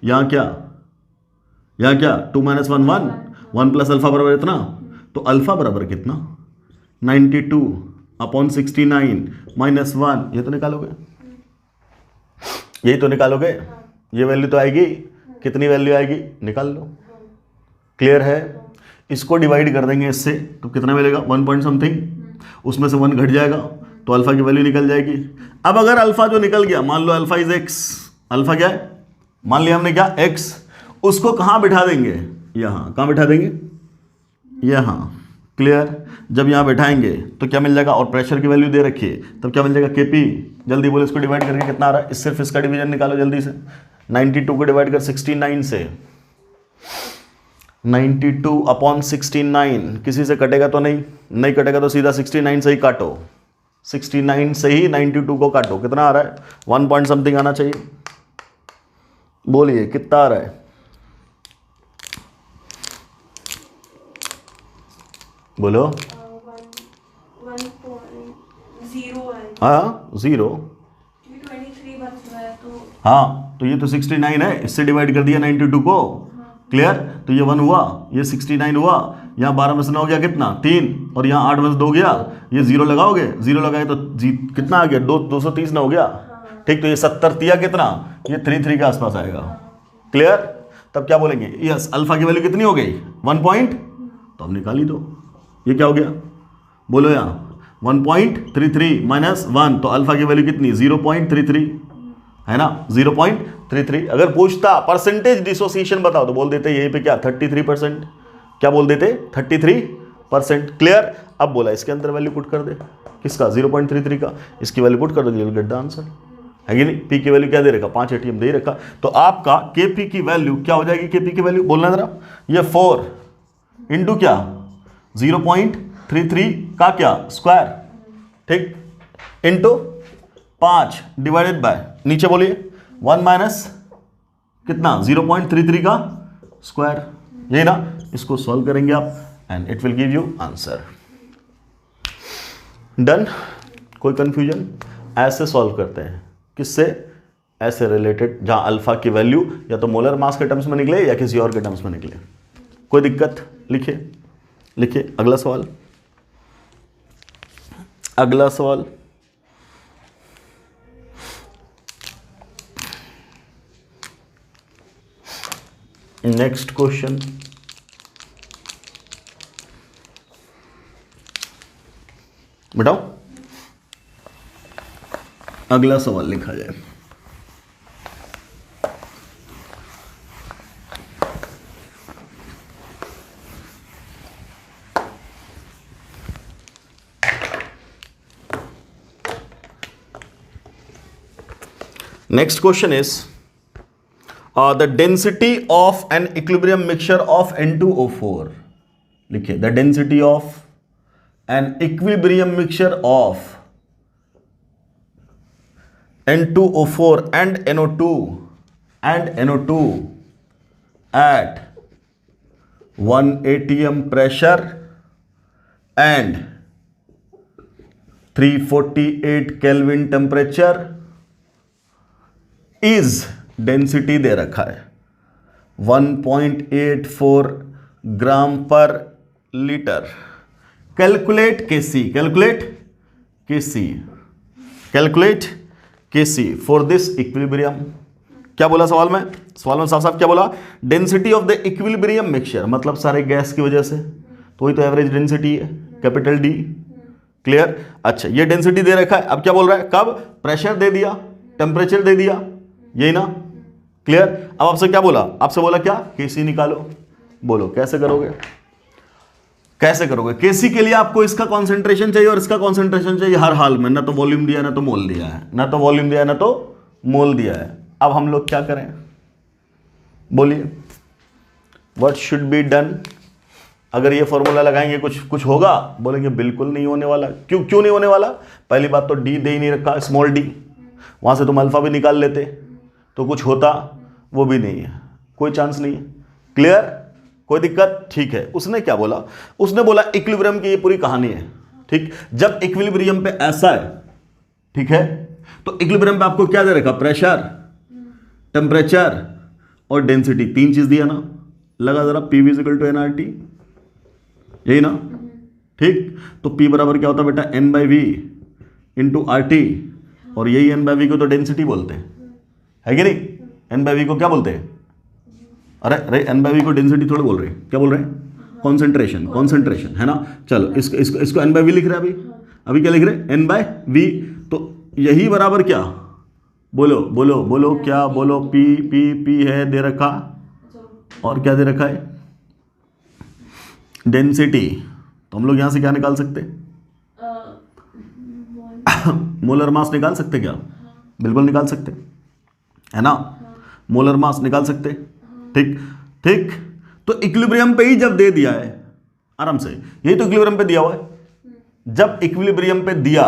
यहाँ क्या? 2 माइनस 1 1, 1 प्लस अल्फा बराबर इतना, तो अल्फा बराबर कितना? 92 अपॉन 69 माइनस 1, ये तो निकालोगे, यही तो निकालोगे। ये वैल्यू तो आएगी, कितनी वैल्यू आएगी? निकाल लो। क्लियर है? इसको डिवाइड कर देंगे इससे तो कितना मिलेगा? 1 पॉइंट समथिंग, उसमें से 1 घट जाएगा तो अल्फा की वैल्यू निकल जाएगी। अब अगर अल्फा जो निकल गया, मान लो अल्फा इज एक्स, अल्फा क्या है? मान लिया हमने क्या? एक्स। उसको कहाँ बिठा देंगे? यहाँ। कहाँ बिठा देंगे? यहाँ। क्लियर? जब यहाँ बैठाएंगे तो क्या मिल जाएगा? और प्रेशर की वैल्यू दे रखी है, तब क्या मिल जाएगा? केपी। जल्दी बोलो, इसको डिवाइड करके कितना आ रहा है? सिर्फ इसका डिवीजन निकालो जल्दी से। 92 को डिवाइड कर 69 से, 92 अपॉन 69, किसी से कटेगा तो नहीं? नहीं कटेगा तो सीधा 69 से ही काटो। 69 से ही 92 को काटो। कितना आ रहा है? 1 पॉइंट समथिंग आना चाहिए। बोलिए कितना आ रहा है? बोलो। 1.0 है। हाँ 0। 23 बच रहा है तो। हाँ तो ये तो 69 है, इससे डिवाइड कर दिया 92 को। क्लियर? तो ये 1 हुआ, ये 69 हुआ, यहाँ 12 में से 9 गया कितना? 3, और यहाँ 8 में से 2 गया, ये 0 लगाओगे, 0 लगाए तो कितना आ गया? 230 ना हो गया। ठीक, तो ये 70 तिया कितना? ये 33 के आसपास आएगा। क्लियर? तब क्या बोलेंगे? यस, अल्फा की वैल्यू कितनी हो गई? 1 पॉइंट, तो हम निकाल ही दो। ये क्या हो गया? बोलो यहाँ 1.33 माइनस 1, तो अल्फा की वैल्यू कितनी? 0.33, है ना, 0.33। अगर पूछता परसेंटेज डिसोसिएशन बताओ तो बोल देते यहीं पे क्या? 33%। क्या बोल देते? 33%। क्लियर? अब बोला इसके अंदर वैल्यू पुट कर दे, किसका? 0.33 का। इसकी वैल्यू पुट कर दो, you will get the answer. है कि नहीं? पी की वैल्यू क्या दे रखा? 5 ATM दे रखा। तो आपका केपी की वैल्यू क्या हो जाएगी? केपी की वैल्यू बोलना जरा। ये 4 इंटू क्या? 0.33 का क्या? स्क्वायर, ठीक, इंटू 5 डिवाइडेड बाय, नीचे बोलिए 1 माइनस कितना? 0.33 का स्क्वायर। यही ना? इसको सॉल्व करेंगे आप and it will give you answer. Done? कोई कंफ्यूजन? ऐसे सॉल्व करते हैं। किससे? ऐसे रिलेटेड, जहां अल्फा की वैल्यू या तो मोलर मास के टर्म्स में निकले या किसी और के टर्म्स में निकले। कोई दिक्कत? लिखिए लिखिए। अगला सवाल, अगला सवाल। नेक्स्ट क्वेश्चन, बताओ अगला सवाल लिखा जाए। Next question is the density of an equilibrium mixture of N2O4. लिखिए, the density of an equilibrium mixture of N2O4 and NO2 at 1 atm pressure and 348 Kelvin temperature is density दे रखा है 1.84 gram पर litre calculate KC, calculate KC, calculate KC for this equilibrium. क्या बोला सवाल में? सवाल में साफ साफ क्या बोला? Density of the equilibrium mixture, मतलब सारे गैस की वजह से, तो वही तो एवरेज डेंसिटी है, कैपिटल डी। क्लियर? अच्छा, ये डेंसिटी दे रखा है, अब क्या बोल रहा है? कब? प्रेशर दे दिया, टेम्परेचर दे दिया, यही ना? क्लियर? अब आपसे क्या बोला? आपसे बोला क्या? केसी निकालो। बोलो कैसे करोगे? कैसे करोगे? केसी के लिए आपको इसका कॉन्सेंट्रेशन चाहिए और इसका कॉन्सेंट्रेशन चाहिए हर हाल में, ना तो वॉल्यूम दिया, ना तो मोल दिया है, ना तो वॉल्यूम दिया, ना तो मोल दिया है। अब हम लोग क्या करें? बोलिए, व्हाट शुड बी डन? अगर ये फॉर्मूला लगाएंगे कुछ होगा? बोलेंगे बिल्कुल नहीं होने वाला। क्यों नहीं होने वाला? पहली बात तो डी दे ही नहीं रखा, स्मॉल डी, वहां से तुम अल्फा भी निकाल लेते तो कुछ होता, वो भी नहीं है, कोई चांस नहीं है। क्लियर? कोई दिक्कत? ठीक है। उसने क्या बोला? उसने बोला इक्विलिब्रियम की ये पूरी कहानी है। ठीक, जब इक्विलिब्रियम पे ऐसा है, ठीक है, तो इक्विलिब्रियम पे आपको क्या दे रखा? प्रेशर, टेम्परेचर और डेंसिटी, तीन चीज दिया ना। लगा जरा, P V equal to N R T, यही ना? ठीक, तो P बराबर क्या होता है बेटा? N by V into R T, और यही N बाई वी को तो डेंसिटी बोलते हैं, है कि नहीं? N बाई वी को क्या बोलते हैं? अरे N बाई वी को डेंसिटी थोड़ा बोल रहे हैं, क्या बोल रहे हैं? कॉन्सेंट्रेशन, कॉन्सेंट्रेशन, है ना? चलो इसको N बाई वी लिख रहे हैं अभी क्या लिख रहे हैं? N बाई वी, तो यही बराबर क्या? बोलो बोलो बोलो, क्या बोलो? P है दे रखा, और क्या दे रखा है? डेंसिटी। तो हम लोग यहां से क्या निकाल सकते? मोलर मास निकाल सकते क्या? बिल्कुल निकाल सकते, है ना? मोलर मास निकाल सकते। ठीक ठीक, तो इक्विलिब्रियम पे ही जब दे दिया है आराम से, यही तो इक्विलिब्रियम पे दिया हुआ है। जब इक्विलिब्रियम पे दिया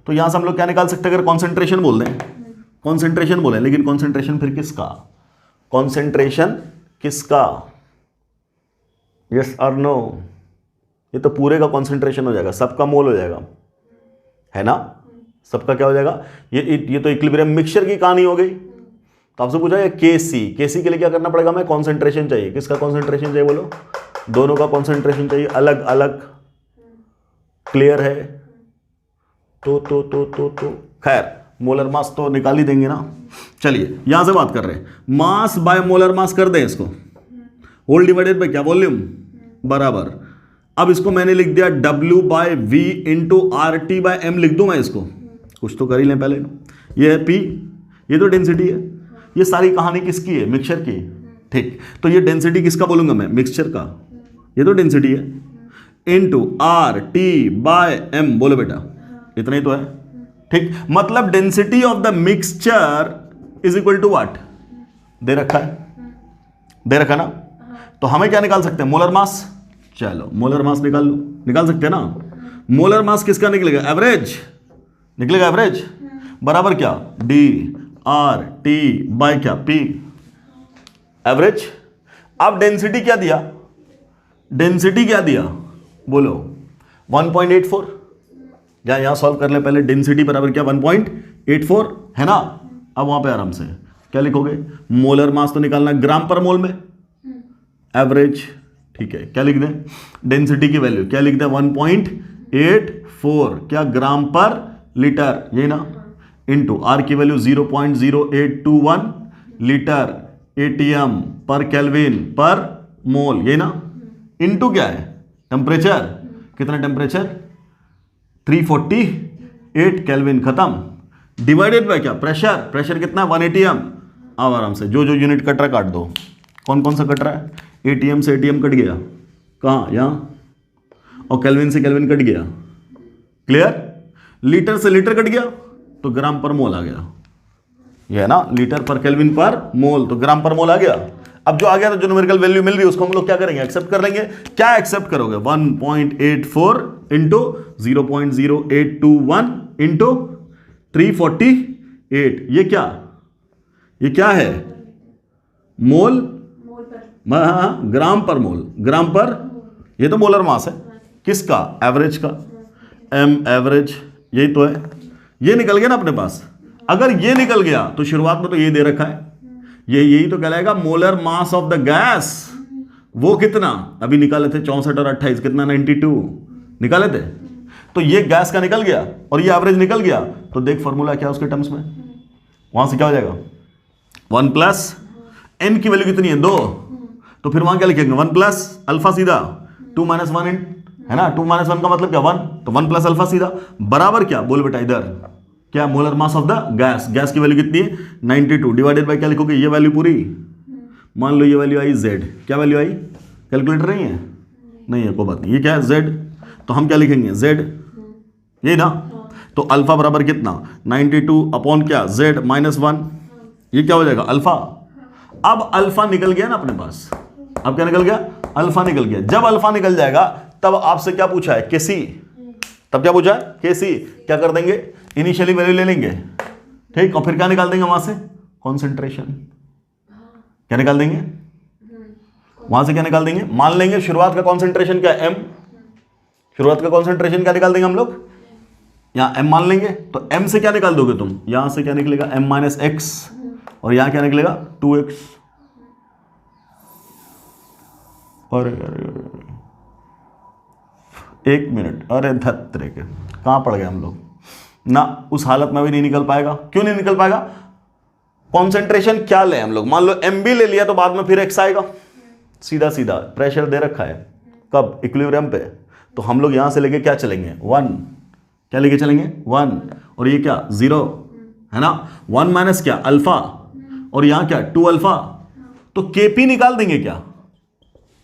तो यहां से हम लोग क्या निकाल सकते हैं? अगर कॉन्सेंट्रेशन बोल दें, कॉन्सेंट्रेशन बोले, लेकिन कॉन्सेंट्रेशन फिर किसका? कॉन्सेंट्रेशन किसका? यस और नो? ये तो पूरे का कॉन्सेंट्रेशन हो जाएगा, सबका मोल हो जाएगा, है ना? सबका क्या हो जाएगा? ये तो इक्विलिब्रियम मिक्सचर की कहानी हो गई। तो आपसे पूछा है केसी, केसी के लिए क्या करना पड़ेगा? हमें कॉन्सेंट्रेशन चाहिए। किसका कॉन्सेंट्रेशन चाहिए? बोलो, दोनों का कॉन्सेंट्रेशन चाहिए, अलग अलग। क्लियर है? तो खैर, मोलर मास तो निकाल ही देंगे ना। चलिए यहां से बात कर रहे हैं, मास बाय मोलर मास कर दें इसको, होल डिवाइडेड बाय क्या? वॉल्यूम बराबर। अब इसको मैंने लिख दिया W by V into R T by M, लिख दूं मैं इसको? कुछ तो कर ही लें पहले। ये है P, ये तो डेंसिटी है। ये सारी कहानी किसकी है? मिक्सचर की। ठीक, तो ये डेंसिटी किसका बोलूंगा मैं? मिक्सचर का। ये तो डेंसिटी है, into R T by M. बोलो बेटा, इतना ही तो है। ठीक, मतलब density of the mixture is equal to what? दे रखा है, दे रखा ना? तो हमें क्या निकाल सकते हैं? Molar mass. चलो मोलर मास निकाल लो, निकाल सकते हैं ना? मोलर मास किसका निकलेगा? एवरेज निकलेगा, एवरेज बराबर क्या? डी आर टी बाय क्या? P, average. अब डेंसिटी क्या दिया? डेंसिटी क्या दिया? बोलो, 1.84। यहां सॉल्व कर ले पहले। डेंसिटी बराबर क्या? 1.84, है ना? अब वहां पे आराम से क्या लिखोगे? मोलर मास तो निकालना ग्राम पर मोल में, एवरेज। ठीक है, क्या लिख दें? डेंसिटी की वैल्यू क्या लिख दें? 1.84, क्या? ग्राम पर लीटर, यही ना? इंटू आर की वैल्यू 0.0821 लीटर एटीएम पर केल्विन पर मोल, यही ना? इंटू क्या है? टेम्परेचर। कितना टेम्परेचर? 348 केल्विन, खत्म। डिवाइडेड बाय क्या? प्रेशर। प्रेशर कितना? 1 एटीएम। अब आराम से जो यूनिट कट रहा काट दो। कौन कौन सा कट रहा है? एटीएम से एटीएम कट गया, कहाँ? यहाँ। और केल्विन से केल्विन कट गया। क्लियर? लीटर से लीटर कट गया तो ग्राम पर मोल आ गया, ये है ना? लीटर पर केल्विन पर मोल, तो ग्राम पर मोल आ गया। अब जो आ गया, तो जो न्यूमेरिकल वैल्यू मिल रही है उसको हम लोग क्या करेंगे? एक्सेप्ट कर लेंगे। क्या एक्सेप्ट करोगे? 1.84 इंटू 0.0821 इंटू 348। ये क्या है? मोल, हाँ, ग्राम पर मोल, ग्राम पर। ये तो मोलर मास है, किसका? एवरेज का। एम एवरेज, यही तो है। ये निकल गया ना अपने पास। अगर ये निकल गया तो शुरुआत में तो ये दे रखा है, यही तो कहलाएगा molar mass of the gas. वो कितना अभी निकाले थे? 64 और 28, कितना? 92, निकाले थे। तो ये गैस का निकल गया और ये एवरेज निकल गया, तो देख फॉर्मूला क्या है उसके टर्म्स में, वहां से क्या हो जाएगा 1 प्लस n की वैल्यू कितनी है 2, तो फिर वहां क्या लिखेंगे 1 प्लस अल्फा सीधा 2 माइनस 1 है ना, 2 माइनस 1 का मतलब क्या 1, तो 1 प्लस अल्फा सीधा बराबर क्या बोल बेटा इधर क्या molar mass of the gas, gas की वैल्यू कितनी है 92 डिवाइडेड बाय क्या लिखोगे ये वैल्यू पूरी, मान लो ये वैल्यू आई z, क्या वैल्यू आई कैलकुलेटर नहीं है कोई बात नहीं, ये क्या है z, तो हम क्या लिखेंगे z ये ना, तो अल्फा बराबर कितना 92 अपॉन क्या z माइनस 1, ये क्या हो जाएगा अल्फा। अब अल्फा निकल गया ना अपने पास, अब क्या निकल गया अल्फा निकल गया। जब अल्फा निकल जाएगा तब आपसे क्या पूछा है केसी, तब क्या पूछा है केसी, क्या कर देंगे इनिशियली वैल्यू ले लेंगे, ठीक, और फिर क्या निकाल देंगे वहां से कॉन्सेंट्रेशन, क्या निकाल देंगे वहां से क्या निकाल देंगे, मान लेंगे शुरुआत का कॉन्सेंट्रेशन क्या है m, शुरुआत का कॉन्सेंट्रेशन क्या निकाल देंगे हम लोग यहां m मान लेंगे, तो m से क्या निकाल दोगे तुम, यहां से क्या निकलेगा m माइनस एक्स और यहां क्या निकलेगा 2x, अरे एक मिनट, अरे धत्रे के कहां पड़ गए हम लोग ना, उस हालत में भी नहीं निकल पाएगा, क्यों नहीं निकल पाएगा, कॉन्सेंट्रेशन क्या ले हम लोग, मान लो m भी ले लिया तो बाद में फिर x आएगा, सीधा सीधा प्रेशर दे रखा है कब इक्विलिब्रियम पे, तो हम लोग यहां से लेके क्या चलेंगे 1, क्या लेके चलेंगे 1 और ये क्या 0 है ना, 1 माइनस क्या अल्फा और यहां क्या 2 अल्फा, तो केपी निकाल देंगे क्या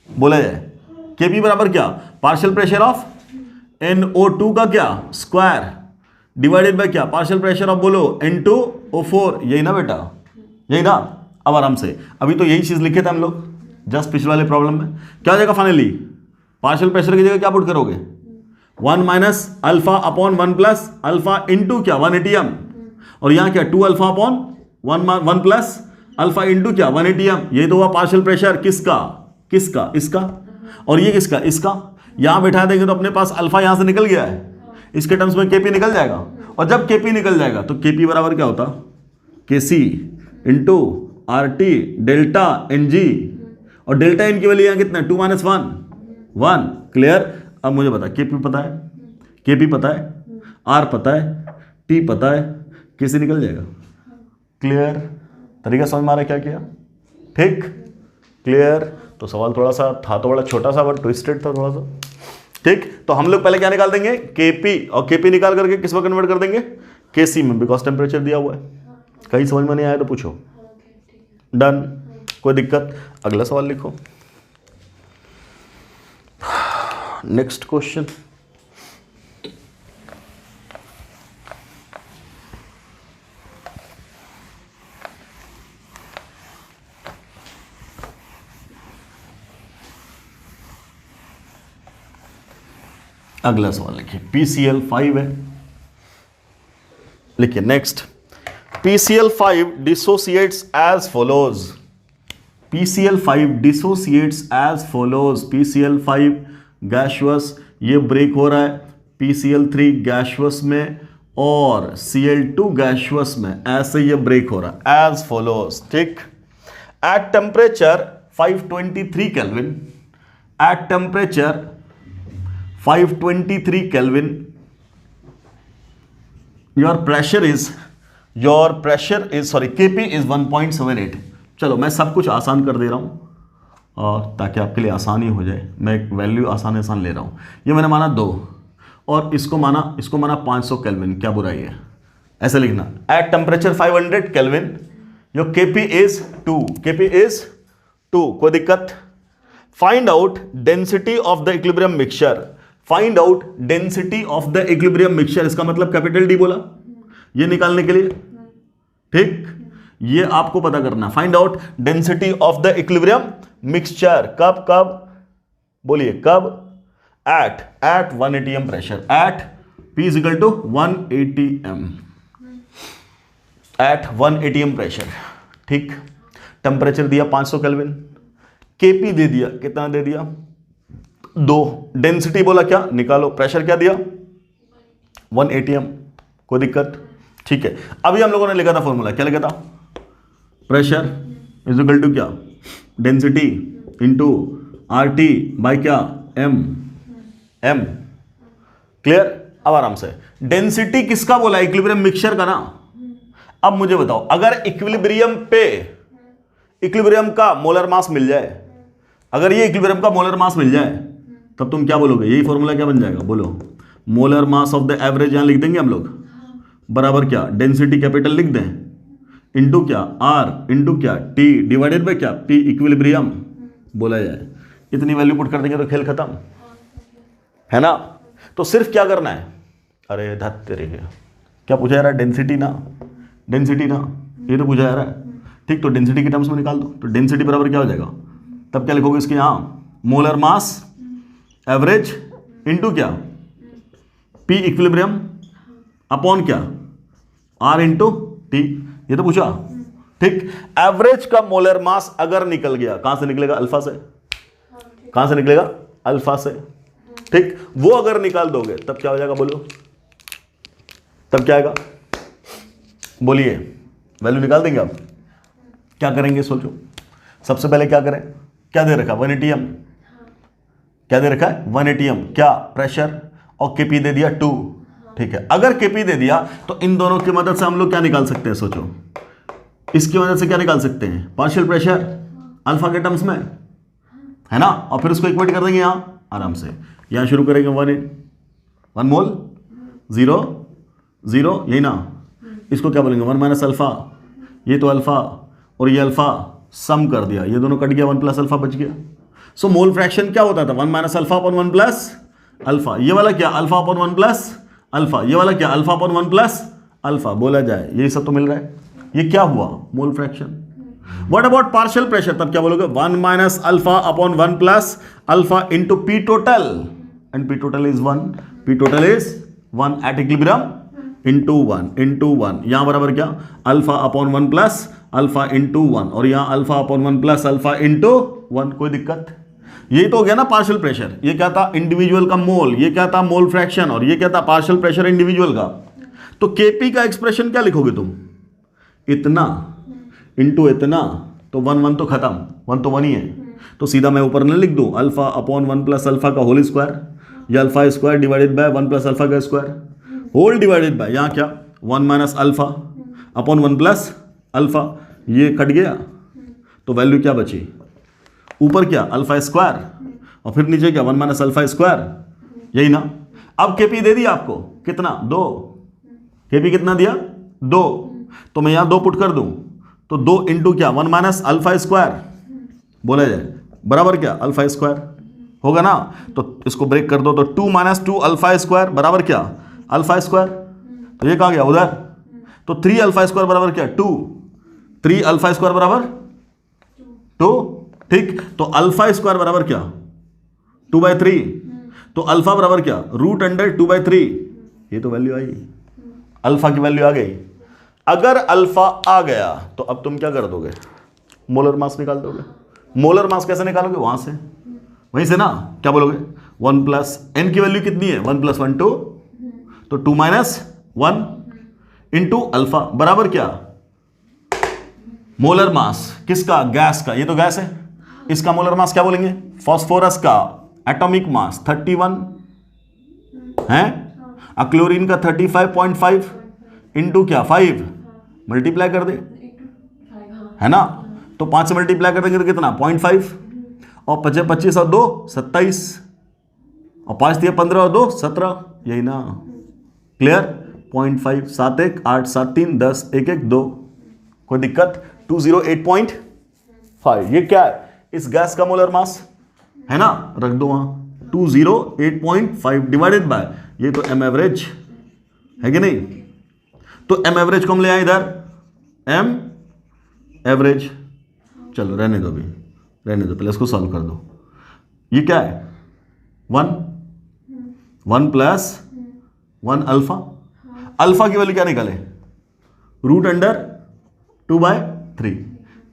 बोला जाए, केपी बराबर क्या पार्शियल प्रेशर ऑफ NO2 का क्या स्क्वायर डिवाइडेड बाय क्या पार्शियल प्रेशर ऑफ बोलो N2O4, यही ना बेटा यही ना। अब आराम से अभी तो यही चीज लिखे थे हम लोग जस्ट पिछले वाले प्रॉब्लम में, क्या हो जाएगा फाइनली पार्शियल प्रेशर की जगह क्या पुट करोगे 1 minus alpha upon 1 plus alpha into क्या 180m और यहां क्या 2 alpha upon 1 plus alpha into क्या 180m, यही तो हुआ पार्शियल प्रेशर किसका किसका इसका, और ये किसका इसका, यहां बैठा देंगे तो अपने पास अल्फा यहां से निकल गया है, इसके टर्म्स में केपी निकल जाएगा, और जब केपी निकल जाएगा तो केपी बराबर क्या होता KC into RT delta NG, और डेल्टा एन की वैल्यू यहाँ कितना 2 माइनस 1 क्लियर। अब मुझे बता केपी पता है, केपी पता है, आर पता है, टी पता है, कैसे निकल जाएगा क्लियर, तरीका समझ में आ रहा है क्या किया, ठीक क्लियर। तो सवाल थोड़ा सा था तो बड़ा छोटा सा बट ट्विस्टेड था थोड़ा सा, ठीक। तो हम लोग पहले क्या निकाल देंगे केपी, और केपी निकाल करके किस में कन्वर्ट कर देंगे केसी में, बिकॉज टेम्परेचर दिया हुआ है। कहीं समझ में नहीं आया तो पूछो, डन कोई दिक्कत। अगला सवाल लिखो, नेक्स्ट क्वेश्चन। अगला सवाल लिखिए PCl5 है, लिखिए next. PCl5 dissociates as follows, PCl5 dissociates as follows, PCl5 गैशुअस ये ब्रेक हो रहा है PCl3 गैशुअस में और Cl2 गैशुअस में, ऐसे ये ब्रेक हो रहा है as follows, ठीक। At temperature 523 kelvin, at temperature 523 Kelvin, your pressure is Kp is 1.78। चलो मैं सब कुछ आसान कर दे रहा हूँ और ताकि आपके लिए आसानी हो जाए, मैं एक वैल्यू आसान ले रहा हूँ। ये मैंने माना 2 और इसको माना 500 केल्विन, क्या बुराई है, ऐसे लिखना। At temperature 500 kelvin your Kp is 2, Kp is 2, कोई दिक्कत। Find out density of the equilibrium mixture, find out density of the equilibrium mixture, इसका मतलब कैपिटल डी बोला ये निकालने के लिए, ठीक। ये आपको पता करना, find out density of the equilibrium mixture, कब बोलिए कब, at 180 m pressure, at P is equal to 180 m, at 180 m pressure, ठीक। टेम्परेचर दिया 500 केल्विन, Kp दे दिया, कितना दे दिया 2, डेंसिटी बोला क्या निकालो, प्रेशर क्या दिया 180 m, कोई दिक्कत, ठीक है। अभी हम लोगों ने लिखा था फॉर्मूला, क्या लिखा था, प्रेशर इज इक्वल टू क्या डेंसिटी इंटू RT बाय क्या m, क्लियर? अब आराम से, डेंसिटी किसका बोला? इक्विलिब्रियम मिक्सचर का ना। अब मुझे बताओ, अगर इक्विलिब्रियम पे इक्विलिब्रियम का मोलर मास मिल जाए, अगर ये इक्विलिब्रियम का मोलर मास मिल जाए, तब तुम क्या बोलोगे? यही फॉर्मूला क्या बन जाएगा? बोलो, molar mass of the average यहां लिख देंगे हम लोग, बराबर क्या? डेंसिटी कैपिटल लिख दें, इंटू क्या? आर इंटू क्या? टी डिवाइडेड बाय क्या? पी इक्विलिब्रियम बोला जाए। इतनी वैल्यू पुट कर देंगे तो खेल खत्म है ना। तो सिर्फ क्या करना है? अरे धत तेरे क्या पूछा जा रहा है? डेंसिटी ना, डेंसिटी ना, ये तो पूछा जा रहा है। ठीक, तो डेंसिटी के टर्म्स में निकाल दो। तो डेंसिटी बराबर क्या हो जाएगा? तब क्या लिखोगे इसके यहाँ? मोलर मास एवरेज इंटू क्या? पी इक्विलिब्रियम अपॉन क्या? R into T. ये तो पूछा। ठीक, एवरेज का मोलर मास अगर निकल गया, कहां से निकलेगा? अल्फा से। कहां से निकलेगा? अल्फा से। ठीक, वो अगर निकाल दोगे तब क्या हो जाएगा? बोलो, तब क्या आएगा? बोलिए, वैल्यू निकाल देंगे आप? क्या करेंगे सोचो। सबसे पहले क्या करें? क्या दे रखा? 1 atm। क्या दे रखा है? 1 atm। क्या? प्रेशर। और केपी दे दिया 2। ठीक है, अगर केपी दे दिया तो इन दोनों की मदद से हम लोग क्या निकाल सकते हैं? सोचो, इसकी मदद से क्या निकाल सकते हैं? पार्शियल प्रेशर अल्फा के टर्म्स में, है ना। और फिर उसको इक्वेट कर देंगे यहां आराम से। यहां शुरू करेंगे 1 मोल 0 0, यही ना। इसको क्या बोलेंगे? 1 माइनस अल्फा। ये तो अल्फा और ये अल्फा सम कर दिया, ये दोनों कट गया, 1 प्लस अल्फा बच गया। सो मोल फ्रैक्शन क्या होता था? 1 minus alpha upon 1 plus alpha. ये वाला क्या? Alpha upon 1 plus alpha. ये वाला क्या? Alpha upon 1 plus alpha. बोला जाए यही सब तो मिल रहा है। ये क्या हुआ? Mole fraction. What about partial pressure? तब क्या बोलोगे? 1 minus alpha upon 1 plus alpha into P total, and P total is 1। P total is 1 at equilibrium into 1 यहां बराबर क्या? Alpha upon 1 plus alpha into 1, और यहां alpha upon 1 plus alpha into 1। कोई दिक्कत? यही तो हो गया ना पार्शियल प्रेशर। ये क्या था? इंडिविजुअल का मोल। ये क्या था? Mole fraction. और ये क्या था? पार्शियल प्रेशर इंडिविजुअल का। तो केपी का एक्सप्रेशन क्या लिखोगे तुम? इतना इंटू इतना, तो 1 तो खत्म, 1 तो 1 ही है। तो सीधा मैं ऊपर न लिख दूं अल्फा अपॉन 1 प्लस अल्फा का होल स्क्वायर, या alpha square divided by 1 plus alpha का स्क्वायर होल डिवाइडेड बाय यहाँ क्या? 1 minus alpha upon 1 plus alpha. ये कट गया तो वैल्यू क्या बची? ऊपर क्या? अल्फा स्क्वायर, और फिर नीचे क्या? 1 माइनस अल्फा स्क्वायर, यही ना। अब केपी दे दिया आपको कितना? 2। केपी कितना दिया? 2। तो मैं यहां 2 पुट कर दूं तो 2 इंटू क्या? 1 माइनस अल्फा स्क्वायर बोला जाए, बराबर क्या? अल्फा स्क्वायर होगा ना। तो इसको ब्रेक कर दो तो 2 माइनस 2 अल्फा स्क्वायर बराबर क्या? Alpha square. तो ये कहां गया? उधर। तो 3 अल्फा स्क्वायर बराबर क्या? 2। 3 अल्फा स्क्वायर बराबर 2। ठीक, तो अल्फा स्क्वायर बराबर क्या? 2/3। तो अल्फा बराबर क्या? Root under 2/3। ये तो वैल्यू आई, अल्फा की वैल्यू आ गई। अगर अल्फा आ गया तो अब तुम क्या कर दोगे? मोलर मास निकाल दोगे। मोलर मास कैसे निकालोगे? वहां से, वहीं से ना। क्या बोलोगे? 1 प्लस एन की वैल्यू कितनी है? 1 प्लस 1 2, तो 2 माइनस 1 इंटू अल्फा बराबर क्या? मोलर मास किसका? गैस का। ये तो गैस है, इसका मोलर मास क्या बोलेंगे? फास्फोरस का एटॉमिक मास 31 है, क्लोरीन का 35.5 इंटू क्या? 5 मल्टीप्लाई कर दे, है ना। तो 5 से मल्टीप्लाई कर देंगे तो कितना? 0.5, और 25 और 2 27, और 5 दिया 15 और 2 17, यही ना। क्लियर? 0.5 7 1 8 7 3 10 1 1 2। कोई दिक्कत? 208.5। ये क्या है? इस गैस का मोलर मास है ना, रख दो वहां। 208.5 डिवाइडेड बाय ये तो एम एवरेज है कि नहीं। तो एम एवरेज को हम ले आए इधर, एम एवरेज। चलो रहने दो, अभी रहने दो, पहले इसको सॉल्व कर दो। ये क्या है? 1 प्लस 1 अल्फा। अल्फा की वैल्यू क्या निकाले? Root under 2/3।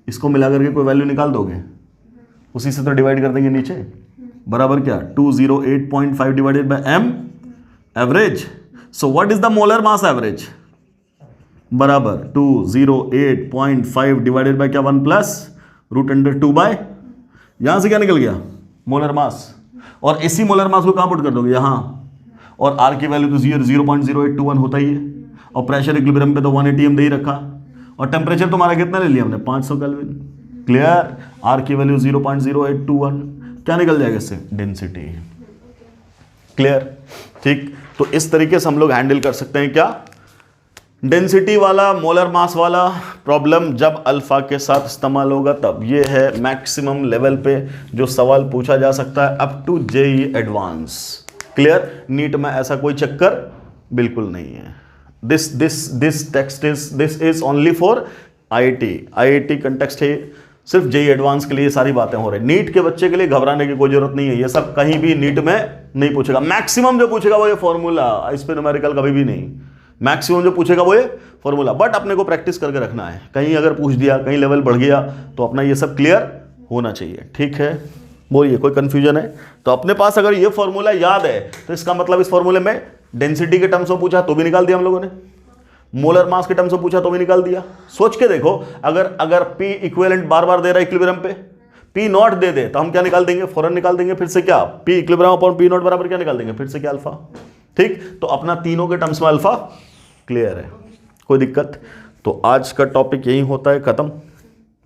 इसको मिला करके कोई वैल्यू निकाल दोगे, उसी से तो डिवाइड कर देंगे नीचे, बराबर क्या? 208.5 divided by M average. So what is the molar mass average? बराबर 208.5 डिवाइडेड बाय क्या? 1 प्लस रूट अंडर 2 बाय, यहां से क्या निकल गया? Molar mass. और इसी मोलर मास को कहां पुट कर दोगे? यहां। और आर की वैल्यू तो 0.0821 होता ही है, और प्रेशर इक्विलिब्रियम पे तो 1 atm दे ही रखा, और टेम्परेचर तुम्हारा कितना ले लिया हमने 500 केल्विन। क्लियर, आर की वैल्यू 0.0821, क्या निकल जाएगा इससे, डेंसिटी। क्लियर, ठीक। तो इस तरीके से हम लोग हैंडल कर सकते हैं क्या, डेंसिटी वाला मोलर मास वाला प्रॉब्लम जब अल्फा के साथ इस्तेमाल होगा तब। ये है मैक्सिमम लेवल पे जो सवाल पूछा जा सकता है up to JEE advance. Clear, NEET में ऐसा कोई चक्कर बिल्कुल नहीं है। This is only for IIT context है, सिर्फ जेईई एडवांस के लिए ये सारी बातें हो रही। नीट के बच्चे के लिए घबराने की कोई जरूरत नहीं है, ये सब कहीं भी नीट में नहीं पूछेगा। मैक्सिमम जो पूछेगा वो ये फॉर्मूला, इस पे न्यूमेरिकल कभी भी नहीं। मैक्सिमम जो पूछेगा वो ये फॉर्मूला, बट अपने को प्रैक्टिस करके रखना है। कहीं अगर पूछ दिया, कहीं लेवल बढ़ गया तो अपना ये सब क्लियर होना चाहिए। ठीक है, बोलिए कोई कंफ्यूजन है? तो अपने पास अगर ये फॉर्मूला याद है तो इसका मतलब इस फॉर्मूले में डेंसिटी के टर्म्स में पूछा तो भी निकाल दिया हम लोगों ने, मोलर मास के टर्म्स में पूछा तो भी निकाल दिया। सोच के देखो, अगर P इक्विवेलेंट बार बार दे रहा है इक्विलिब्रियम पे, P नॉट दे दे तो हम क्या निकाल देंगे, फौरन निकाल देंगे फिर से क्या, P equilibrium upon P not बराबर क्या निकाल देंगे, फिर से क्या, अल्फा। ठीक, तो अपना तीनों के टर्म्स में अल्फा क्लियर है, कोई दिक्कत? तो आज का टॉपिक यही होता है खत्म।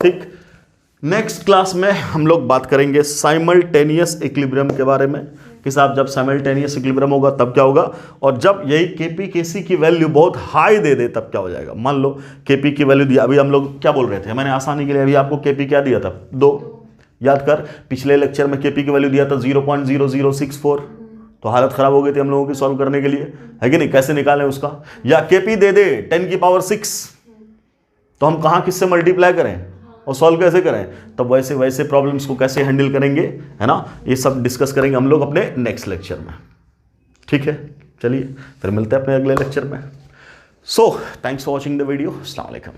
ठीक, नेक्स्ट क्लास में हम लोग बात करेंगे साइमल्टेनियस इक्विलिब्रियम के बारे में कि साहब जब साइमल्टेनियस इक्विलिब्रियम होगा तब क्या होगा, और जब यही केपी केसी की वैल्यू बहुत हाई दे दे तब क्या हो जाएगा। मान लो केपी की वैल्यू दिया, अभी हम लोग क्या बोल रहे थे, मैंने आसानी के लिए अभी आपको केपी क्या दिया था, 2। याद कर, पिछले लेक्चर में केपी की वैल्यू दिया था 0.0064, तो हालत खराब हो गई थी हम लोगों की सॉल्व करने के लिए, है कि नहीं? कैसे निकालें उसका, या केपी दे दे 10 की पावर 6, तो हम कहाँ किससे मल्टीप्लाई करें और सॉल्व कैसे करें, तब वैसे वैसे प्रॉब्लम्स को कैसे हैंडल करेंगे, है ना, ये सब डिस्कस करेंगे हम लोग अपने नेक्स्ट लेक्चर में। ठीक है, चलिए फिर मिलते हैं अपने अगले लेक्चर में। So thanks for watching the video. अस्सलाम वालेकुम।